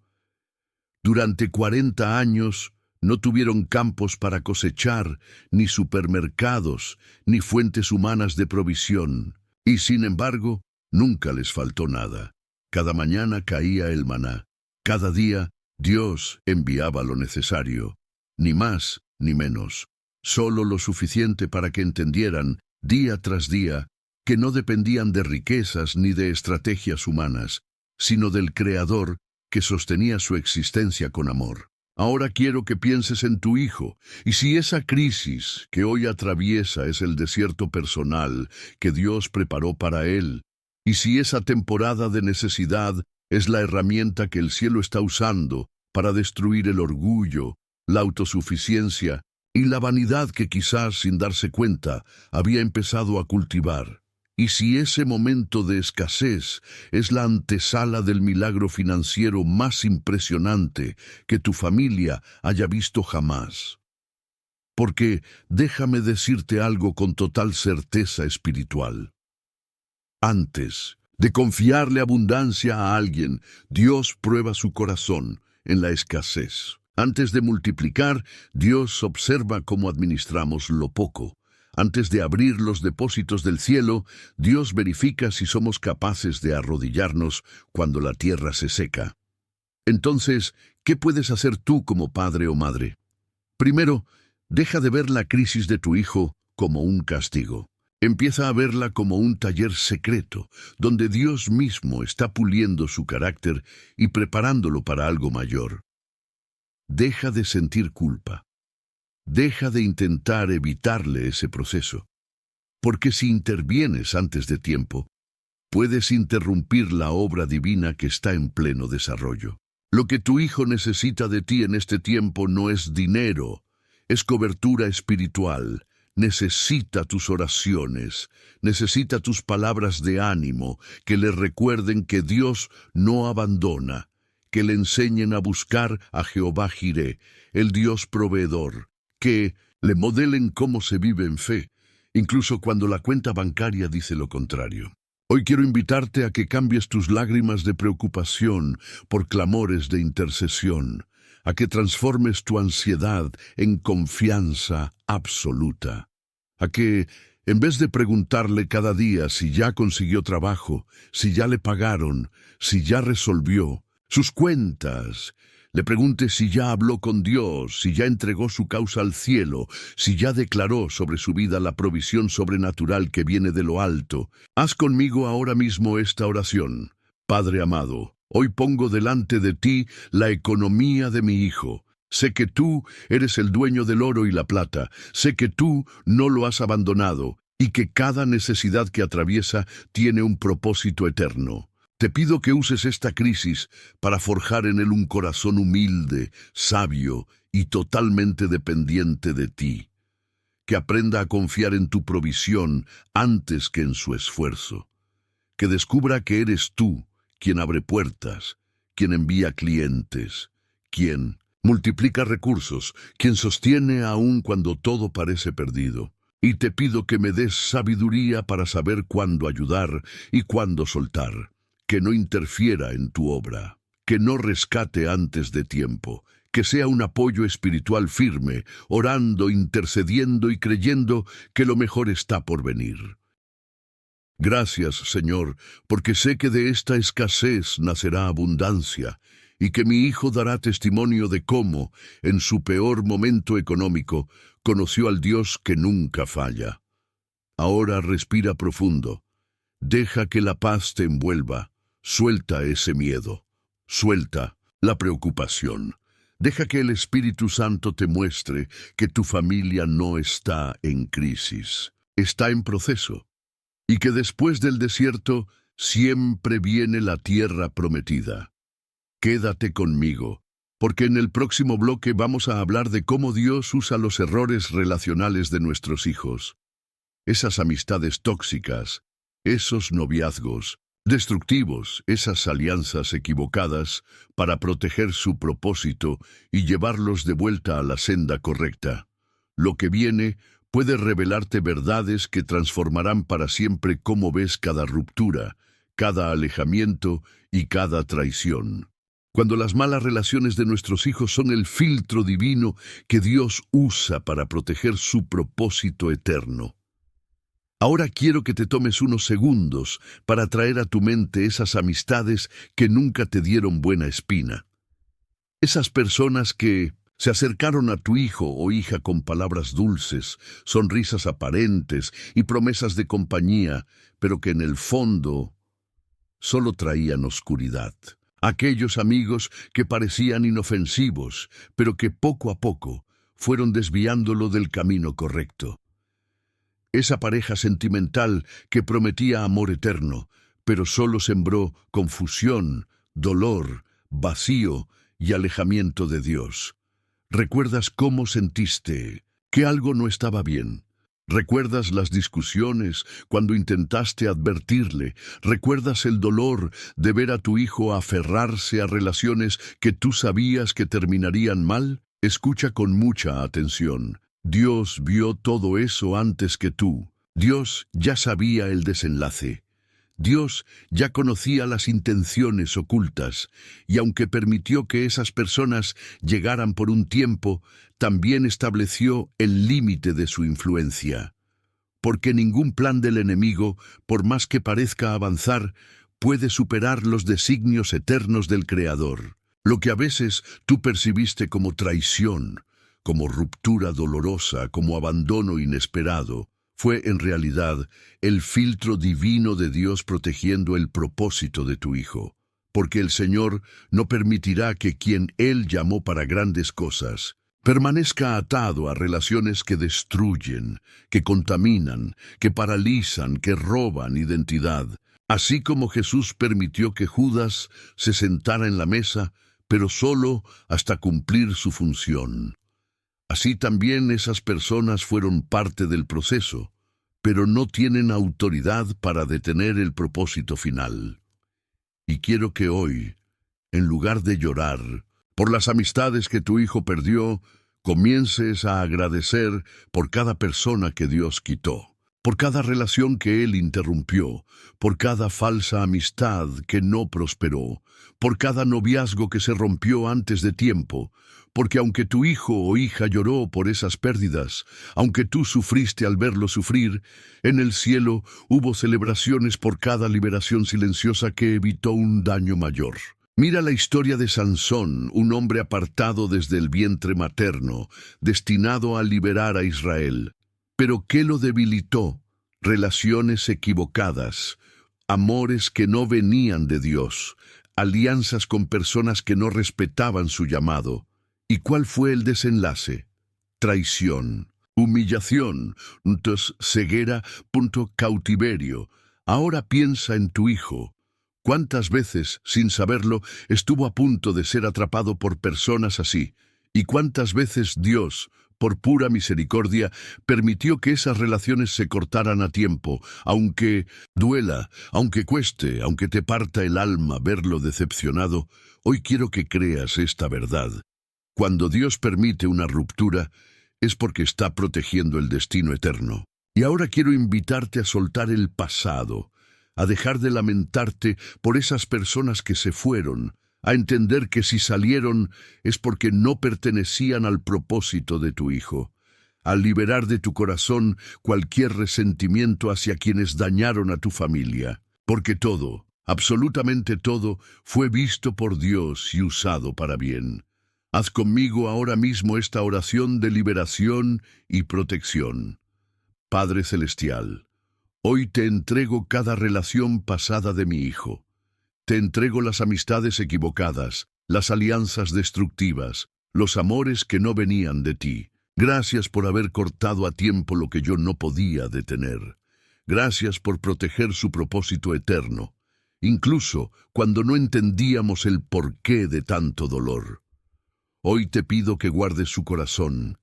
Durante 40 años no tuvieron campos para cosechar, ni supermercados, ni fuentes humanas de provisión. Y sin embargo, nunca les faltó nada. Cada mañana caía el maná. Cada día Dios enviaba lo necesario, ni más ni menos, solo lo suficiente para que entendieran, día tras día, que no dependían de riquezas ni de estrategias humanas, sino del Creador que sostenía su existencia con amor. Ahora quiero que pienses en tu hijo, y si esa crisis que hoy atraviesa es el desierto personal que Dios preparó para él, y si esa temporada de necesidad es la herramienta que el cielo está usando para destruir el orgullo, la autosuficiencia y la vanidad que quizás sin darse cuenta había empezado a cultivar. Y si ese momento de escasez es la antesala del milagro financiero más impresionante que tu familia haya visto jamás. Porque déjame decirte algo con total certeza espiritual. Antes de confiarle abundancia a alguien, Dios prueba su corazón en la escasez. Antes de multiplicar, Dios observa cómo administramos lo poco. Antes de abrir los depósitos del cielo, Dios verifica si somos capaces de arrodillarnos cuando la tierra se seca. Entonces, ¿qué puedes hacer tú como padre o madre? Primero, deja de ver la crisis de tu hijo como un castigo. Empieza a verla como un taller secreto, donde Dios mismo está puliendo su carácter y preparándolo para algo mayor. Deja de sentir culpa. Deja de intentar evitarle ese proceso, porque si intervienes antes de tiempo, puedes interrumpir la obra divina que está en pleno desarrollo. Lo que tu hijo necesita de ti en este tiempo no es dinero, es cobertura espiritual. Necesita tus oraciones, necesita tus palabras de ánimo, que le recuerden que Dios no abandona, que le enseñen a buscar a Jehová Jireh, el Dios proveedor, que le modelen cómo se vive en fe, incluso cuando la cuenta bancaria dice lo contrario. Hoy quiero invitarte a que cambies tus lágrimas de preocupación por clamores de intercesión, a que transformes tu ansiedad en confianza absoluta, a que, en vez de preguntarle cada día si ya consiguió trabajo, si ya le pagaron, si ya resolvió sus cuentas, le pregunte si ya habló con Dios, si ya entregó su causa al cielo, si ya declaró sobre su vida la provisión sobrenatural que viene de lo alto. Haz conmigo ahora mismo esta oración. Padre amado, hoy pongo delante de ti la economía de mi hijo. Sé que tú eres el dueño del oro y la plata. Sé que tú no lo has abandonado y que cada necesidad que atraviesa tiene un propósito eterno. Te pido que uses esta crisis para forjar en él un corazón humilde, sabio y totalmente dependiente de ti. Que aprenda a confiar en tu provisión antes que en su esfuerzo. Que descubra que eres tú quien abre puertas, quien envía clientes, quien multiplica recursos, quien sostiene aún cuando todo parece perdido. Y te pido que me des sabiduría para saber cuándo ayudar y cuándo soltar. Que no interfiera en tu obra, que no rescate antes de tiempo, que sea un apoyo espiritual firme, orando, intercediendo y creyendo que lo mejor está por venir. Gracias, Señor, porque sé que de esta escasez nacerá abundancia, y que mi hijo dará testimonio de cómo, en su peor momento económico, conoció al Dios que nunca falla. Ahora respira profundo. Deja que la paz te envuelva. Suelta ese miedo. Suelta la preocupación. Deja que el Espíritu Santo te muestre que tu familia no está en crisis, está en proceso, y que después del desierto siempre viene la tierra prometida. Quédate conmigo, porque en el próximo bloque vamos a hablar de cómo Dios usa los errores relacionales de nuestros hijos, esas amistades tóxicas, esos noviazgos destructivos, esas alianzas equivocadas, para proteger su propósito y llevarlos de vuelta a la senda correcta. Lo que viene puede revelarte verdades que transformarán para siempre cómo ves cada ruptura, cada alejamiento y cada traición. Cuando las malas relaciones de nuestros hijos son el filtro divino que Dios usa para proteger su propósito eterno. Ahora quiero que te tomes unos segundos para traer a tu mente esas amistades que nunca te dieron buena espina. Esas personas que se acercaron a tu hijo o hija con palabras dulces, sonrisas aparentes y promesas de compañía, pero que en el fondo solo traían oscuridad. Aquellos amigos que parecían inofensivos, pero que poco a poco fueron desviándolo del camino correcto. Esa pareja sentimental que prometía amor eterno, pero solo sembró confusión, dolor, vacío y alejamiento de Dios. ¿Recuerdas cómo sentiste que algo no estaba bien? ¿Recuerdas las discusiones cuando intentaste advertirle? ¿Recuerdas el dolor de ver a tu hijo aferrarse a relaciones que tú sabías que terminarían mal? Escucha con mucha atención. Dios vio todo eso antes que tú. Dios ya sabía el desenlace. Dios ya conocía las intenciones ocultas, y aunque permitió que esas personas llegaran por un tiempo, también estableció el límite de su influencia. Porque ningún plan del enemigo, por más que parezca avanzar, puede superar los designios eternos del Creador. Lo que a veces tú percibiste como traición, como ruptura dolorosa, como abandono inesperado, fue en realidad el filtro divino de Dios protegiendo el propósito de tu hijo. Porque el Señor no permitirá que quien Él llamó para grandes cosas permanezca atado a relaciones que destruyen, que contaminan, que paralizan, que roban identidad. Así como Jesús permitió que Judas se sentara en la mesa, pero solo hasta cumplir su función. Así también esas personas fueron parte del proceso, pero no tienen autoridad para detener el propósito final. Y quiero que hoy, en lugar de llorar por las amistades que tu hijo perdió, comiences a agradecer por cada persona que Dios quitó, por cada relación que Él interrumpió, por cada falsa amistad que no prosperó, por cada noviazgo que se rompió antes de tiempo, porque aunque tu hijo o hija lloró por esas pérdidas, aunque tú sufriste al verlo sufrir, en el cielo hubo celebraciones por cada liberación silenciosa que evitó un daño mayor. Mira la historia de Sansón, un hombre apartado desde el vientre materno, destinado a liberar a Israel. Pero ¿qué lo debilitó? Relaciones equivocadas, amores que no venían de Dios, alianzas con personas que no respetaban su llamado. ¿Y cuál fue el desenlace? Traición, humillación, ceguera, cautiverio. Ahora piensa en tu hijo. ¿Cuántas veces, sin saberlo, estuvo a punto de ser atrapado por personas así? ¿Y cuántas veces Dios, por pura misericordia, permitió que esas relaciones se cortaran a tiempo, aunque duela, aunque cueste, aunque te parta el alma verlo decepcionado? Hoy quiero que creas esta verdad. Cuando Dios permite una ruptura, es porque está protegiendo el destino eterno. Y ahora quiero invitarte a soltar el pasado, a dejar de lamentarte por esas personas que se fueron, a entender que si salieron es porque no pertenecían al propósito de tu hijo, a liberar de tu corazón cualquier resentimiento hacia quienes dañaron a tu familia, porque todo, absolutamente todo, fue visto por Dios y usado para bien. Haz conmigo ahora mismo esta oración de liberación y protección. Padre Celestial, hoy te entrego cada relación pasada de mi hijo. Te entrego las amistades equivocadas, las alianzas destructivas, los amores que no venían de ti. Gracias por haber cortado a tiempo lo que yo no podía detener. Gracias por proteger su propósito eterno, incluso cuando no entendíamos el porqué de tanto dolor. Hoy te pido que guardes su corazón,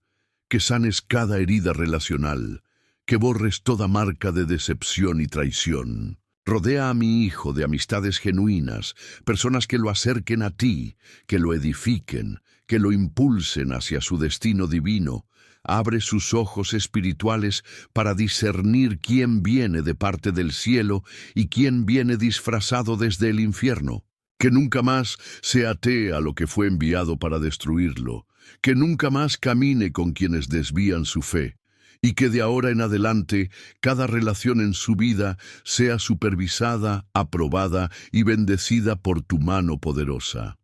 que sanes cada herida relacional, que borres toda marca de decepción y traición. Rodea a mi hijo de amistades genuinas, personas que lo acerquen a ti, que lo edifiquen, que lo impulsen hacia su destino divino. Abre sus ojos espirituales para discernir quién viene de parte del cielo y quién viene disfrazado desde el infierno. Que nunca más se atee a lo que fue enviado para destruirlo, que nunca más camine con quienes desvían su fe, y que de ahora en adelante cada relación en su vida sea supervisada, aprobada y bendecida por tu mano poderosa.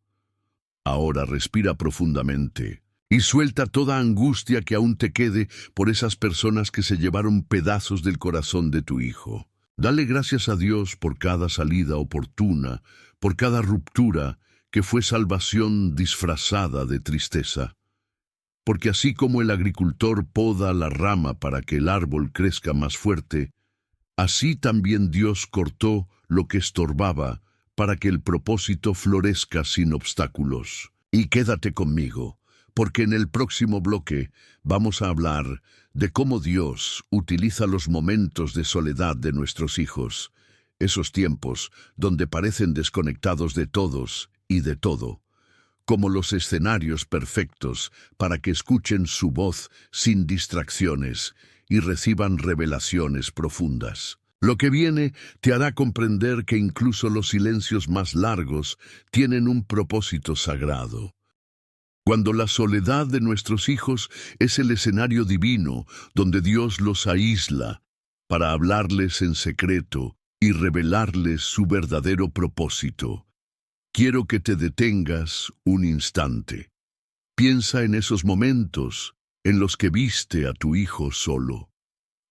Ahora respira profundamente y suelta toda angustia que aún te quede por esas personas que se llevaron pedazos del corazón de tu hijo. Dale gracias a Dios por cada salida oportuna, por cada ruptura que fue salvación disfrazada de tristeza. Porque así como el agricultor poda la rama para que el árbol crezca más fuerte, así también Dios cortó lo que estorbaba para que el propósito florezca sin obstáculos. Y quédate conmigo, porque en el próximo bloque vamos a hablar de cómo Dios utiliza los momentos de soledad de nuestros hijos, esos tiempos donde parecen desconectados de todos y de todo, como los escenarios perfectos para que escuchen su voz sin distracciones y reciban revelaciones profundas. Lo que viene te hará comprender que incluso los silencios más largos tienen un propósito sagrado. Cuando la soledad de nuestros hijos es el escenario divino donde Dios los aísla para hablarles en secreto y revelarles su verdadero propósito. Quiero que te detengas un instante. Piensa en esos momentos en los que viste a tu hijo solo.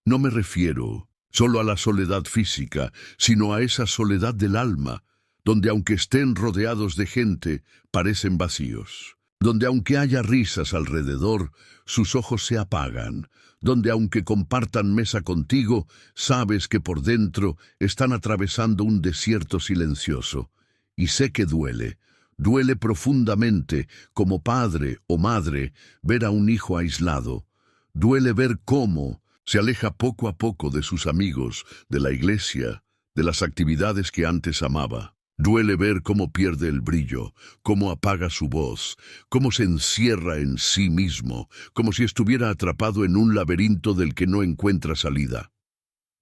No me refiero solo a la soledad física, sino a esa soledad del alma, donde aunque estén rodeados de gente, parecen vacíos. Donde aunque haya risas alrededor, sus ojos se apagan. Donde aunque compartan mesa contigo, sabes que por dentro están atravesando un desierto silencioso. Y sé que duele profundamente como padre o madre ver a un hijo aislado. Duele ver cómo se aleja poco a poco de sus amigos, de la iglesia, de las actividades que antes amaba. Duele ver cómo pierde el brillo, cómo apaga su voz, cómo se encierra en sí mismo, como si estuviera atrapado en un laberinto del que no encuentra salida.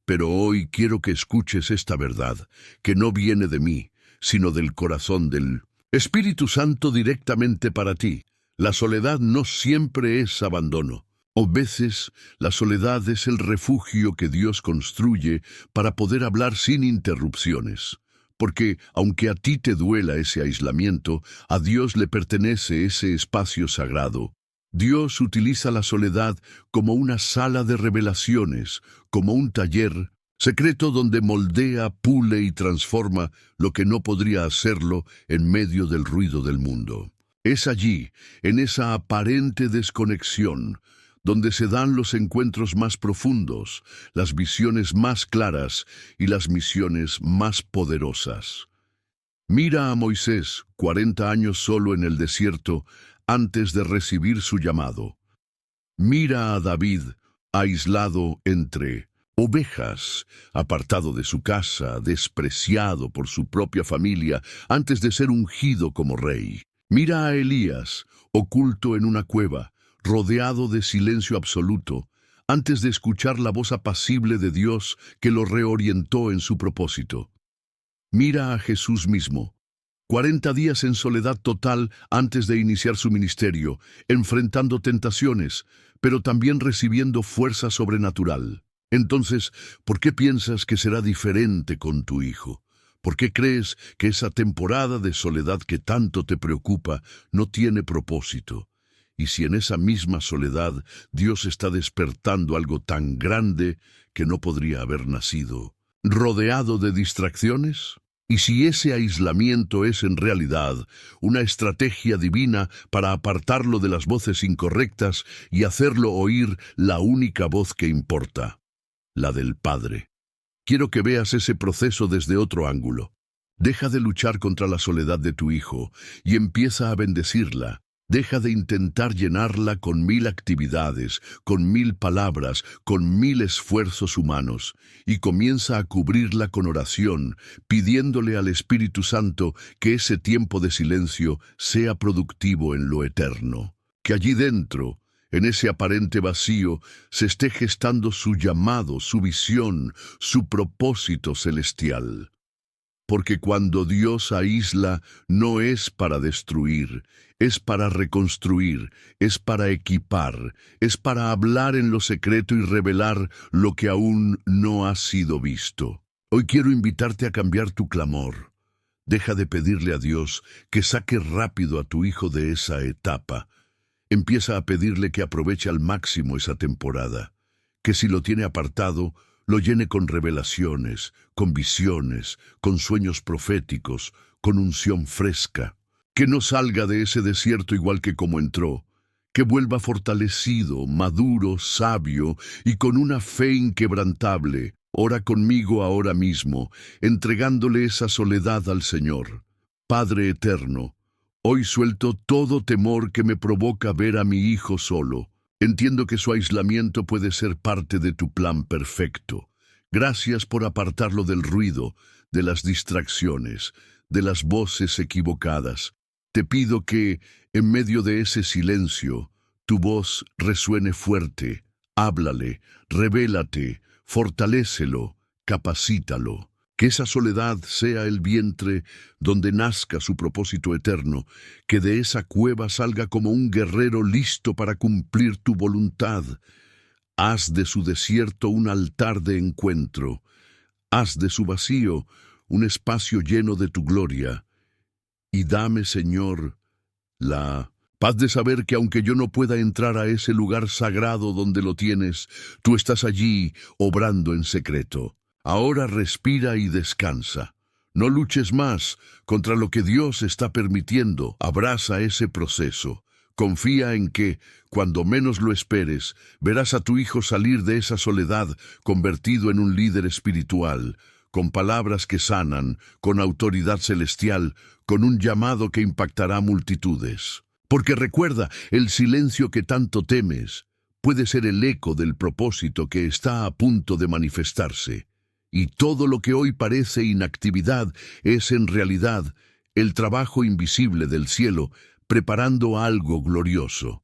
Pero hoy quiero que escuches esta verdad, que no viene de mí, sino del corazón del Espíritu Santo directamente para ti. La soledad no siempre es abandono. A veces, la soledad es el refugio que Dios construye para poder hablar sin interrupciones. Porque, aunque a ti te duela ese aislamiento, a Dios le pertenece ese espacio sagrado. Dios utiliza la soledad como una sala de revelaciones, como un taller secreto donde moldea, pule y transforma lo que no podría hacerlo en medio del ruido del mundo. Es allí, en esa aparente desconexión, donde se dan los encuentros más profundos, las visiones más claras y las misiones más poderosas. Mira a Moisés, 40 años solo en el desierto, antes de recibir su llamado. Mira a David, aislado entre ovejas, apartado de su casa, despreciado por su propia familia, antes de ser ungido como rey. Mira a Elías, oculto en una cueva, rodeado de silencio absoluto, antes de escuchar la voz apacible de Dios que lo reorientó en su propósito. Mira a Jesús mismo, 40 días en soledad total antes de iniciar su ministerio, enfrentando tentaciones, pero también recibiendo fuerza sobrenatural. Entonces, ¿por qué piensas que será diferente con tu hijo? ¿Por qué crees que esa temporada de soledad que tanto te preocupa no tiene propósito? Y si en esa misma soledad Dios está despertando algo tan grande que no podría haber nacido, rodeado de distracciones. Y si ese aislamiento es en realidad una estrategia divina para apartarlo de las voces incorrectas y hacerlo oír la única voz que importa, la del Padre. Quiero que veas ese proceso desde otro ángulo. Deja de luchar contra la soledad de tu hijo y empieza a bendecirla. Deja de intentar llenarla con 1000 actividades, con 1000 palabras, con 1000 esfuerzos humanos, y comienza a cubrirla con oración, pidiéndole al Espíritu Santo que ese tiempo de silencio sea productivo en lo eterno. Que allí dentro, en ese aparente vacío, se esté gestando su llamado, su visión, su propósito celestial. Porque cuando Dios aísla, no es para destruir, es para reconstruir, es para equipar, es para hablar en lo secreto y revelar lo que aún no ha sido visto. Hoy quiero invitarte a cambiar tu clamor. Deja de pedirle a Dios que saque rápido a tu hijo de esa etapa. Empieza a pedirle que aproveche al máximo esa temporada, que si lo tiene apartado, lo llene con revelaciones, con visiones, con sueños proféticos, con unción fresca. Que no salga de ese desierto igual que como entró. Que vuelva fortalecido, maduro, sabio y con una fe inquebrantable. Ora conmigo ahora mismo, entregándole esa soledad al Señor. Padre eterno, hoy suelto todo temor que me provoca ver a mi hijo solo. Entiendo que su aislamiento puede ser parte de tu plan perfecto. Gracias por apartarlo del ruido, de las distracciones, de las voces equivocadas. Te pido que, en medio de ese silencio, tu voz resuene fuerte. Háblale, revélate, fortalécelo, capacítalo. Que esa soledad sea el vientre donde nazca su propósito eterno, que de esa cueva salga como un guerrero listo para cumplir tu voluntad. Haz de su desierto un altar de encuentro. Haz de su vacío un espacio lleno de tu gloria. Y dame, Señor, la paz de saber que aunque yo no pueda entrar a ese lugar sagrado donde lo tienes, tú estás allí obrando en secreto. Ahora respira y descansa. No luches más contra lo que Dios está permitiendo. Abraza ese proceso. Confía en que, cuando menos lo esperes, verás a tu hijo salir de esa soledad convertido en un líder espiritual, con palabras que sanan, con autoridad celestial, con un llamado que impactará multitudes. Porque recuerda, el silencio que tanto temes puede ser el eco del propósito que está a punto de manifestarse. Y todo lo que hoy parece inactividad es en realidad el trabajo invisible del cielo preparando algo glorioso.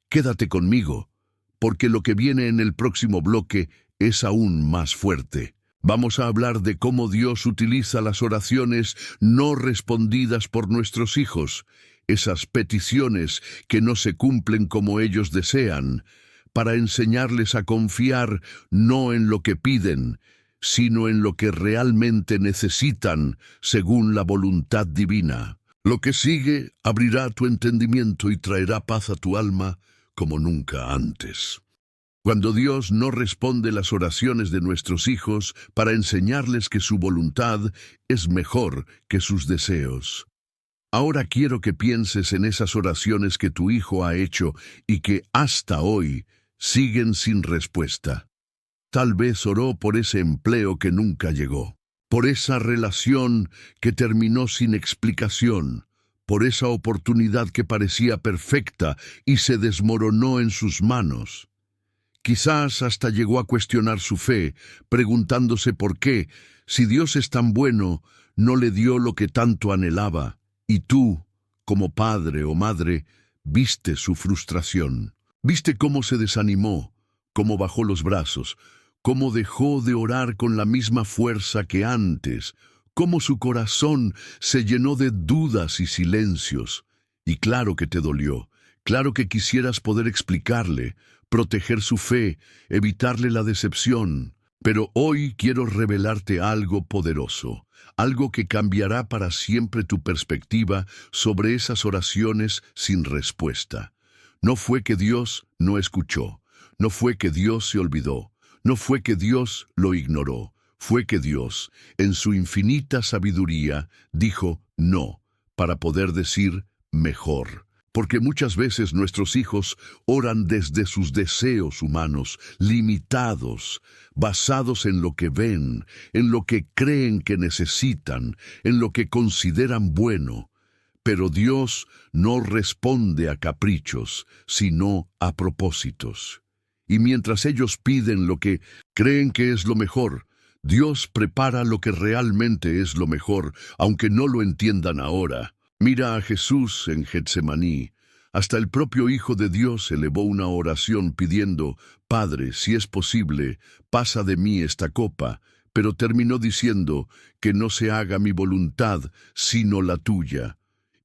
Quédate conmigo, porque lo que viene en el próximo bloque es aún más fuerte. Vamos a hablar de cómo Dios utiliza las oraciones no respondidas por nuestros hijos, esas peticiones que no se cumplen como ellos desean, para enseñarles a confiar no en lo que piden, sino en lo que realmente necesitan según la voluntad divina. Lo que sigue abrirá tu entendimiento y traerá paz a tu alma como nunca antes. Cuando Dios no responde las oraciones de nuestros hijos para enseñarles que su voluntad es mejor que sus deseos. Ahora quiero que pienses en esas oraciones que tu hijo ha hecho y que hasta hoy siguen sin respuesta. Tal vez oró por ese empleo que nunca llegó, por esa relación que terminó sin explicación, por esa oportunidad que parecía perfecta y se desmoronó en sus manos. Quizás hasta llegó a cuestionar su fe, preguntándose por qué, si Dios es tan bueno, no le dio lo que tanto anhelaba, y tú, como padre o madre, viste su frustración. Viste cómo se desanimó, cómo bajó los brazos, cómo dejó de orar con la misma fuerza que antes, cómo su corazón se llenó de dudas y silencios. Y claro que te dolió, claro que quisieras poder explicarle, proteger su fe, evitarle la decepción. Pero hoy quiero revelarte algo poderoso, algo que cambiará para siempre tu perspectiva sobre esas oraciones sin respuesta. No fue que Dios no escuchó, no fue que Dios se olvidó, no fue que Dios lo ignoró, fue que Dios, en su infinita sabiduría, dijo no, para poder decir mejor. Porque muchas veces nuestros hijos oran desde sus deseos humanos, limitados, basados en lo que ven, en lo que creen que necesitan, en lo que consideran bueno. Pero Dios no responde a caprichos, sino a propósitos. Y mientras ellos piden lo que creen que es lo mejor, Dios prepara lo que realmente es lo mejor, aunque no lo entiendan ahora. Mira a Jesús en Getsemaní. Hasta el propio Hijo de Dios elevó una oración pidiendo, «Padre, si es posible, pasa de mí esta copa», pero terminó diciendo, «Que no se haga mi voluntad, sino la tuya».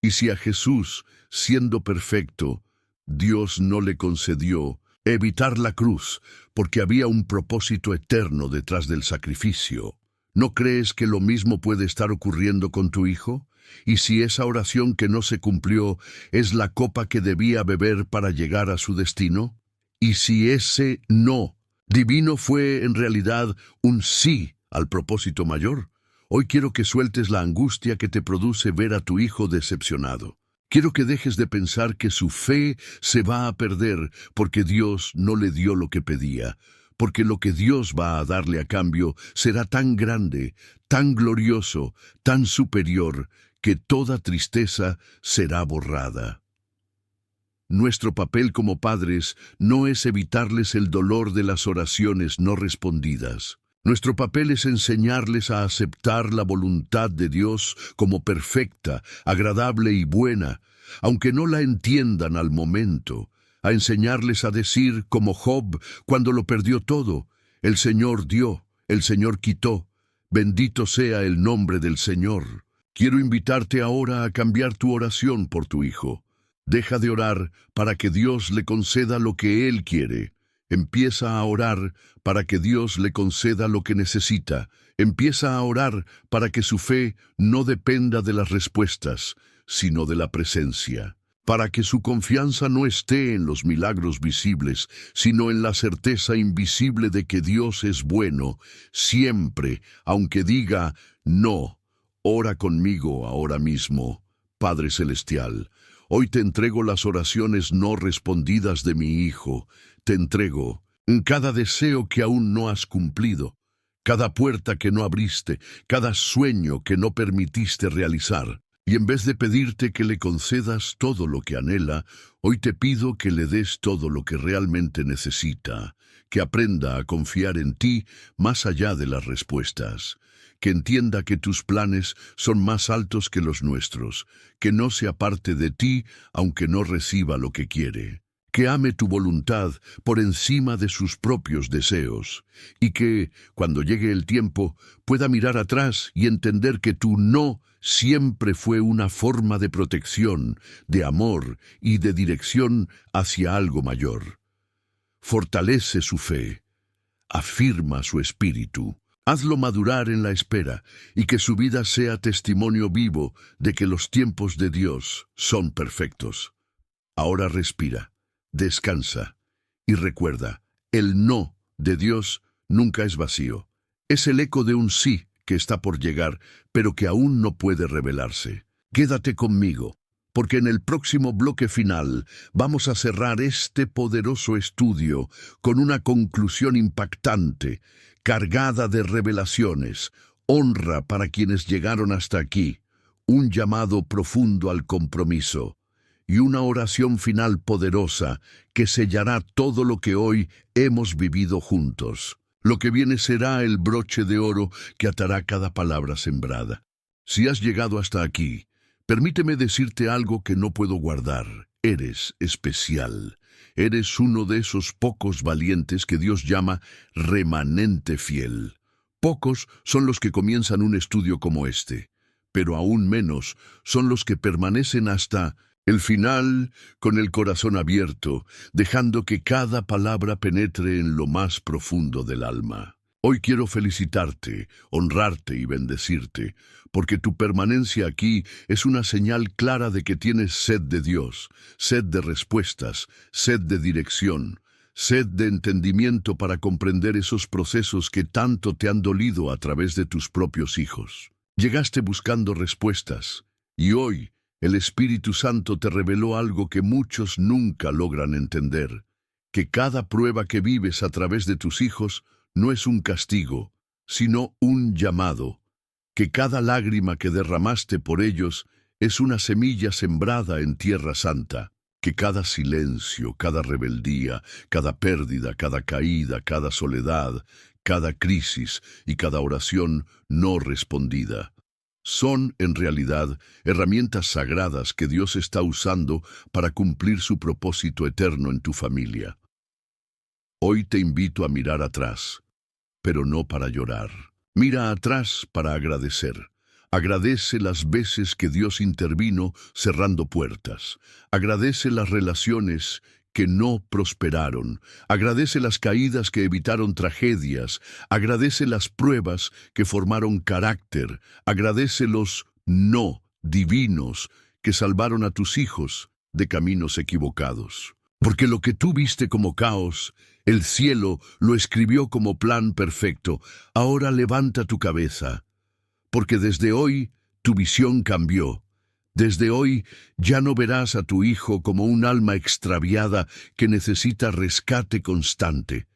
Y si a Jesús, siendo perfecto, Dios no le concedió evitar la cruz, porque había un propósito eterno detrás del sacrificio, ¿no crees que lo mismo puede estar ocurriendo con tu hijo? Y si esa oración que no se cumplió es la copa que debía beber para llegar a su destino, y si ese no divino fue en realidad un sí al propósito mayor, hoy quiero que sueltes la angustia que te produce ver a tu hijo decepcionado. Quiero que dejes de pensar que su fe se va a perder porque Dios no le dio lo que pedía, porque lo que Dios va a darle a cambio será tan grande, tan glorioso, tan superior, que toda tristeza será borrada. Nuestro papel como padres no es evitarles el dolor de las oraciones no respondidas. Nuestro papel es enseñarles a aceptar la voluntad de Dios como perfecta, agradable y buena, aunque no la entiendan al momento, a enseñarles a decir, como Job, cuando lo perdió todo, «El Señor dio, el Señor quitó, bendito sea el nombre del Señor». Quiero invitarte ahora a cambiar tu oración por tu hijo. Deja de orar para que Dios le conceda lo que Él quiere. Empieza a orar para que Dios le conceda lo que necesita. Empieza a orar para que su fe no dependa de las respuestas, sino de la presencia. Para que su confianza no esté en los milagros visibles, sino en la certeza invisible de que Dios es bueno, siempre, aunque diga no. Ora conmigo ahora mismo, Padre Celestial. Hoy te entrego las oraciones no respondidas de mi hijo. Te entrego cada deseo que aún no has cumplido, cada puerta que no abriste, cada sueño que no permitiste realizar. Y en vez de pedirte que le concedas todo lo que anhela, hoy te pido que le des todo lo que realmente necesita, que aprenda a confiar en ti más allá de las respuestas, que entienda que tus planes son más altos que los nuestros, que no se aparte de ti aunque no reciba lo que quiere, que ame tu voluntad por encima de sus propios deseos, y que, cuando llegue el tiempo, pueda mirar atrás y entender que tu no siempre fue una forma de protección, de amor y de dirección hacia algo mayor. Fortalece su fe, afirma su espíritu, hazlo madurar en la espera y que su vida sea testimonio vivo de que los tiempos de Dios son perfectos. Ahora respira, descansa y recuerda, el no de Dios nunca es vacío. Es el eco de un sí que está por llegar, pero que aún no puede revelarse. Quédate conmigo, porque en el próximo bloque final vamos a cerrar este poderoso estudio con una conclusión impactante, cargada de revelaciones, honra para quienes llegaron hasta aquí, un llamado profundo al compromiso y una oración final poderosa que sellará todo lo que hoy hemos vivido juntos. Lo que viene será el broche de oro que atará cada palabra sembrada. Si has llegado hasta aquí, permíteme decirte algo que no puedo guardar. Eres especial. Eres uno de esos pocos valientes que Dios llama remanente fiel. Pocos son los que comienzan un estudio como este, pero aún menos son los que permanecen hasta el final con el corazón abierto, dejando que cada palabra penetre en lo más profundo del alma. Hoy quiero felicitarte, honrarte y bendecirte, porque tu permanencia aquí es una señal clara de que tienes sed de Dios, sed de respuestas, sed de dirección, sed de entendimiento para comprender esos procesos que tanto te han dolido a través de tus propios hijos. Llegaste buscando respuestas, y hoy el Espíritu Santo te reveló algo que muchos nunca logran entender, que cada prueba que vives a través de tus hijos no es un castigo, sino un llamado, que cada lágrima que derramaste por ellos es una semilla sembrada en tierra santa, que cada silencio, cada rebeldía, cada pérdida, cada caída, cada soledad, cada crisis y cada oración no respondida son, en realidad, herramientas sagradas que Dios está usando para cumplir su propósito eterno en tu familia. Hoy te invito a mirar atrás, pero no para llorar. Mira atrás para agradecer. Agradece las veces que Dios intervino cerrando puertas. Agradece las relaciones que no prosperaron. Agradece las caídas que evitaron tragedias. Agradece las pruebas que formaron carácter. Agradece los no divinos que salvaron a tus hijos de caminos equivocados. Porque lo que tú viste como caos, el cielo lo escribió como plan perfecto. Ahora levanta tu cabeza, porque desde hoy tu visión cambió. Desde hoy ya no verás a tu hijo como un alma extraviada que necesita rescate constante.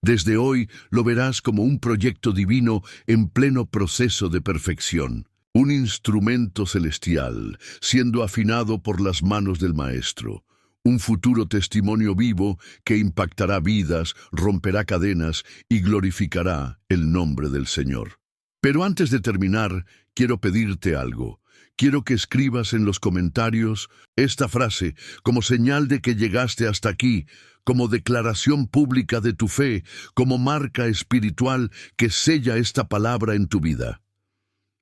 Desde hoy lo verás como un proyecto divino en pleno proceso de perfección. Un instrumento celestial, siendo afinado por las manos del Maestro. Un futuro testimonio vivo que impactará vidas, romperá cadenas y glorificará el nombre del Señor. Pero antes de terminar, quiero pedirte algo. Quiero que escribas en los comentarios esta frase como señal de que llegaste hasta aquí, como declaración pública de tu fe, como marca espiritual que sella esta palabra en tu vida.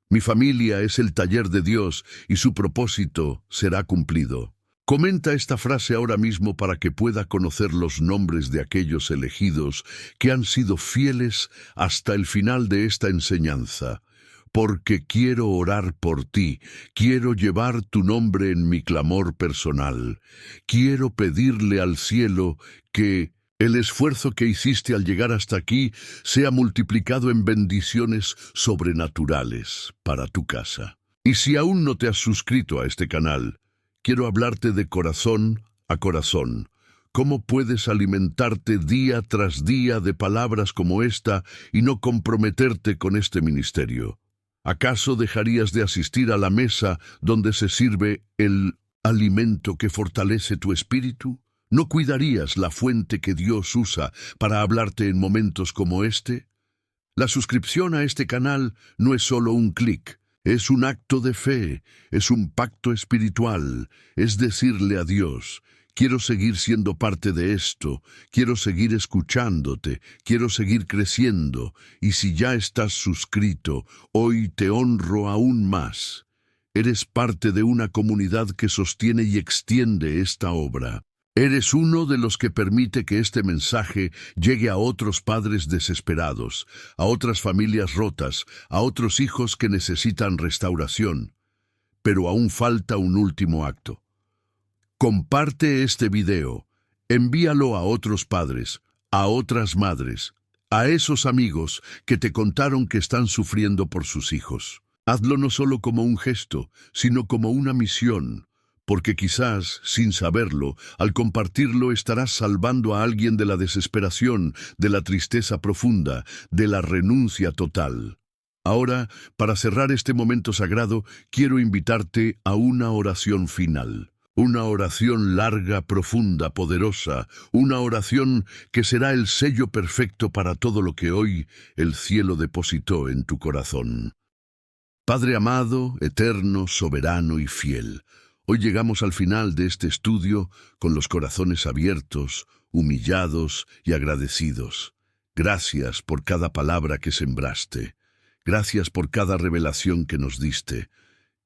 Mi familia es el taller de Dios y su propósito será cumplido. Comenta esta frase ahora mismo para que pueda conocer los nombres de aquellos elegidos que han sido fieles hasta el final de esta enseñanza. Porque quiero orar por ti, quiero llevar tu nombre en mi clamor personal. Quiero pedirle al cielo que el esfuerzo que hiciste al llegar hasta aquí sea multiplicado en bendiciones sobrenaturales para tu casa. Y si aún no te has suscrito a este canal, quiero hablarte de corazón a corazón. ¿Cómo puedes alimentarte día tras día de palabras como esta y no comprometerte con este ministerio? ¿Acaso dejarías de asistir a la mesa donde se sirve el alimento que fortalece tu espíritu? ¿No cuidarías la fuente que Dios usa para hablarte en momentos como este? La suscripción a este canal no es solo un clic, es un acto de fe, es un pacto espiritual, es decirle a Dios: quiero seguir siendo parte de esto, quiero seguir escuchándote, quiero seguir creciendo, y si ya estás suscrito, hoy te honro aún más. Eres parte de una comunidad que sostiene y extiende esta obra. Eres uno de los que permite que este mensaje llegue a otros padres desesperados, a otras familias rotas, a otros hijos que necesitan restauración. Pero aún falta un último acto. Comparte este video, envíalo a otros padres, a otras madres, a esos amigos que te contaron que están sufriendo por sus hijos. Hazlo no solo como un gesto, sino como una misión, porque quizás, sin saberlo, al compartirlo estarás salvando a alguien de la desesperación, de la tristeza profunda, de la renuncia total. Ahora, para cerrar este momento sagrado, quiero invitarte a una oración final. Una oración larga, profunda, poderosa, una oración que será el sello perfecto para todo lo que hoy el cielo depositó en tu corazón. Padre amado, eterno, soberano y fiel, hoy llegamos al final de este estudio con los corazones abiertos, humillados y agradecidos. Gracias por cada palabra que sembraste. Gracias por cada revelación que nos diste.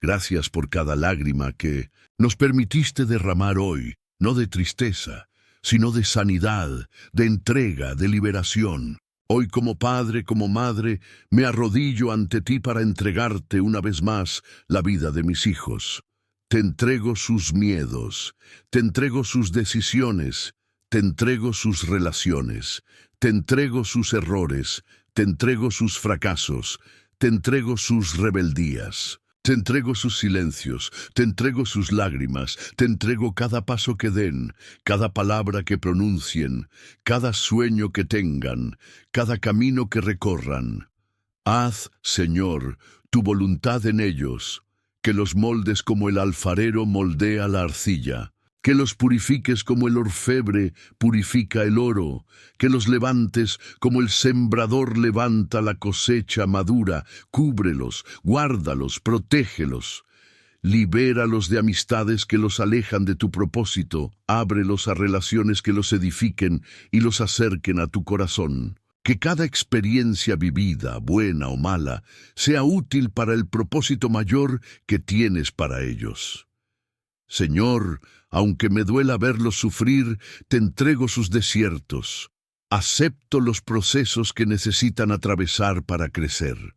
Gracias por cada lágrima que nos permitiste derramar hoy, no de tristeza, sino de sanidad, de entrega, de liberación. Hoy como padre, como madre, me arrodillo ante ti para entregarte una vez más la vida de mis hijos. Te entrego sus miedos, te entrego sus decisiones, Te entrego sus relaciones, te entrego sus errores, te entrego sus fracasos, te entrego sus rebeldías. Te entrego sus silencios, te entrego sus lágrimas, te entrego cada paso que den, cada palabra que pronuncien, cada sueño que tengan, cada camino que recorran. Haz, Señor, tu voluntad en ellos, que los moldes como el alfarero moldea la arcilla, que los purifiques como el orfebre purifica el oro, que los levantes como el sembrador levanta la cosecha madura, cúbrelos, guárdalos, protégelos. Libéralos de amistades que los alejan de tu propósito, ábrelos a relaciones que los edifiquen y los acerquen a tu corazón. Que cada experiencia vivida, buena o mala, sea útil para el propósito mayor que tienes para ellos. Señor, aunque me duela verlos sufrir, te entrego sus desiertos. Acepto los procesos que necesitan atravesar para crecer.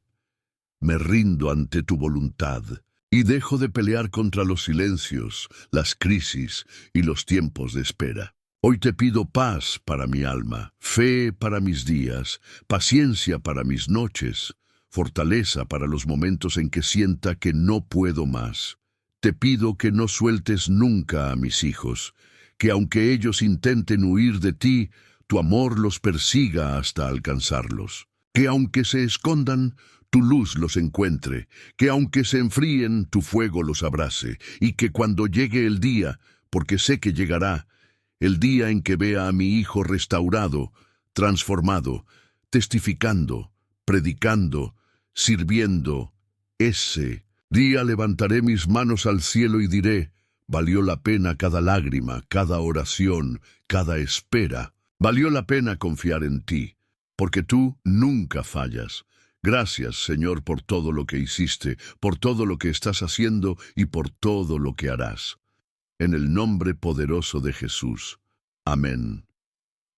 Me rindo ante tu voluntad y dejo de pelear contra los silencios, las crisis y los tiempos de espera. Hoy te pido paz para mi alma, fe para mis días, paciencia para mis noches, fortaleza para los momentos en que sienta que no puedo más. Te pido que no sueltes nunca a mis hijos, que aunque ellos intenten huir de ti, tu amor los persiga hasta alcanzarlos. Que aunque se escondan, tu luz los encuentre, que aunque se enfríen, tu fuego los abrace, y que cuando llegue el día, porque sé que llegará, el día en que vea a mi hijo restaurado, transformado, testificando, predicando, sirviendo, ese día levantaré mis manos al cielo y diré, valió la pena cada lágrima, cada oración, cada espera. Valió la pena confiar en ti, porque tú nunca fallas. Gracias, Señor, por todo lo que hiciste, por todo lo que estás haciendo y por todo lo que harás. En el nombre poderoso de Jesús. Amén.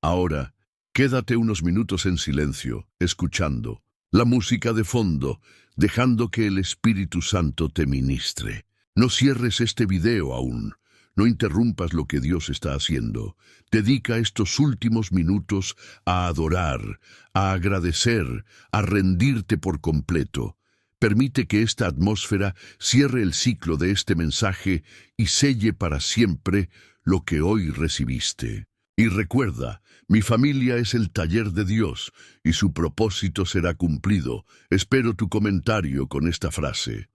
Ahora, quédate unos minutos en silencio, escuchando la música de fondo, dejando que el Espíritu Santo te ministre. No cierres este video aún. No interrumpas lo que Dios está haciendo. Dedica estos últimos minutos a adorar, a agradecer, a rendirte por completo. Permite que esta atmósfera cierre el ciclo de este mensaje y selle para siempre lo que hoy recibiste. Y recuerda, mi familia es el taller de Dios y su propósito será cumplido. Espero tu comentario con esta frase.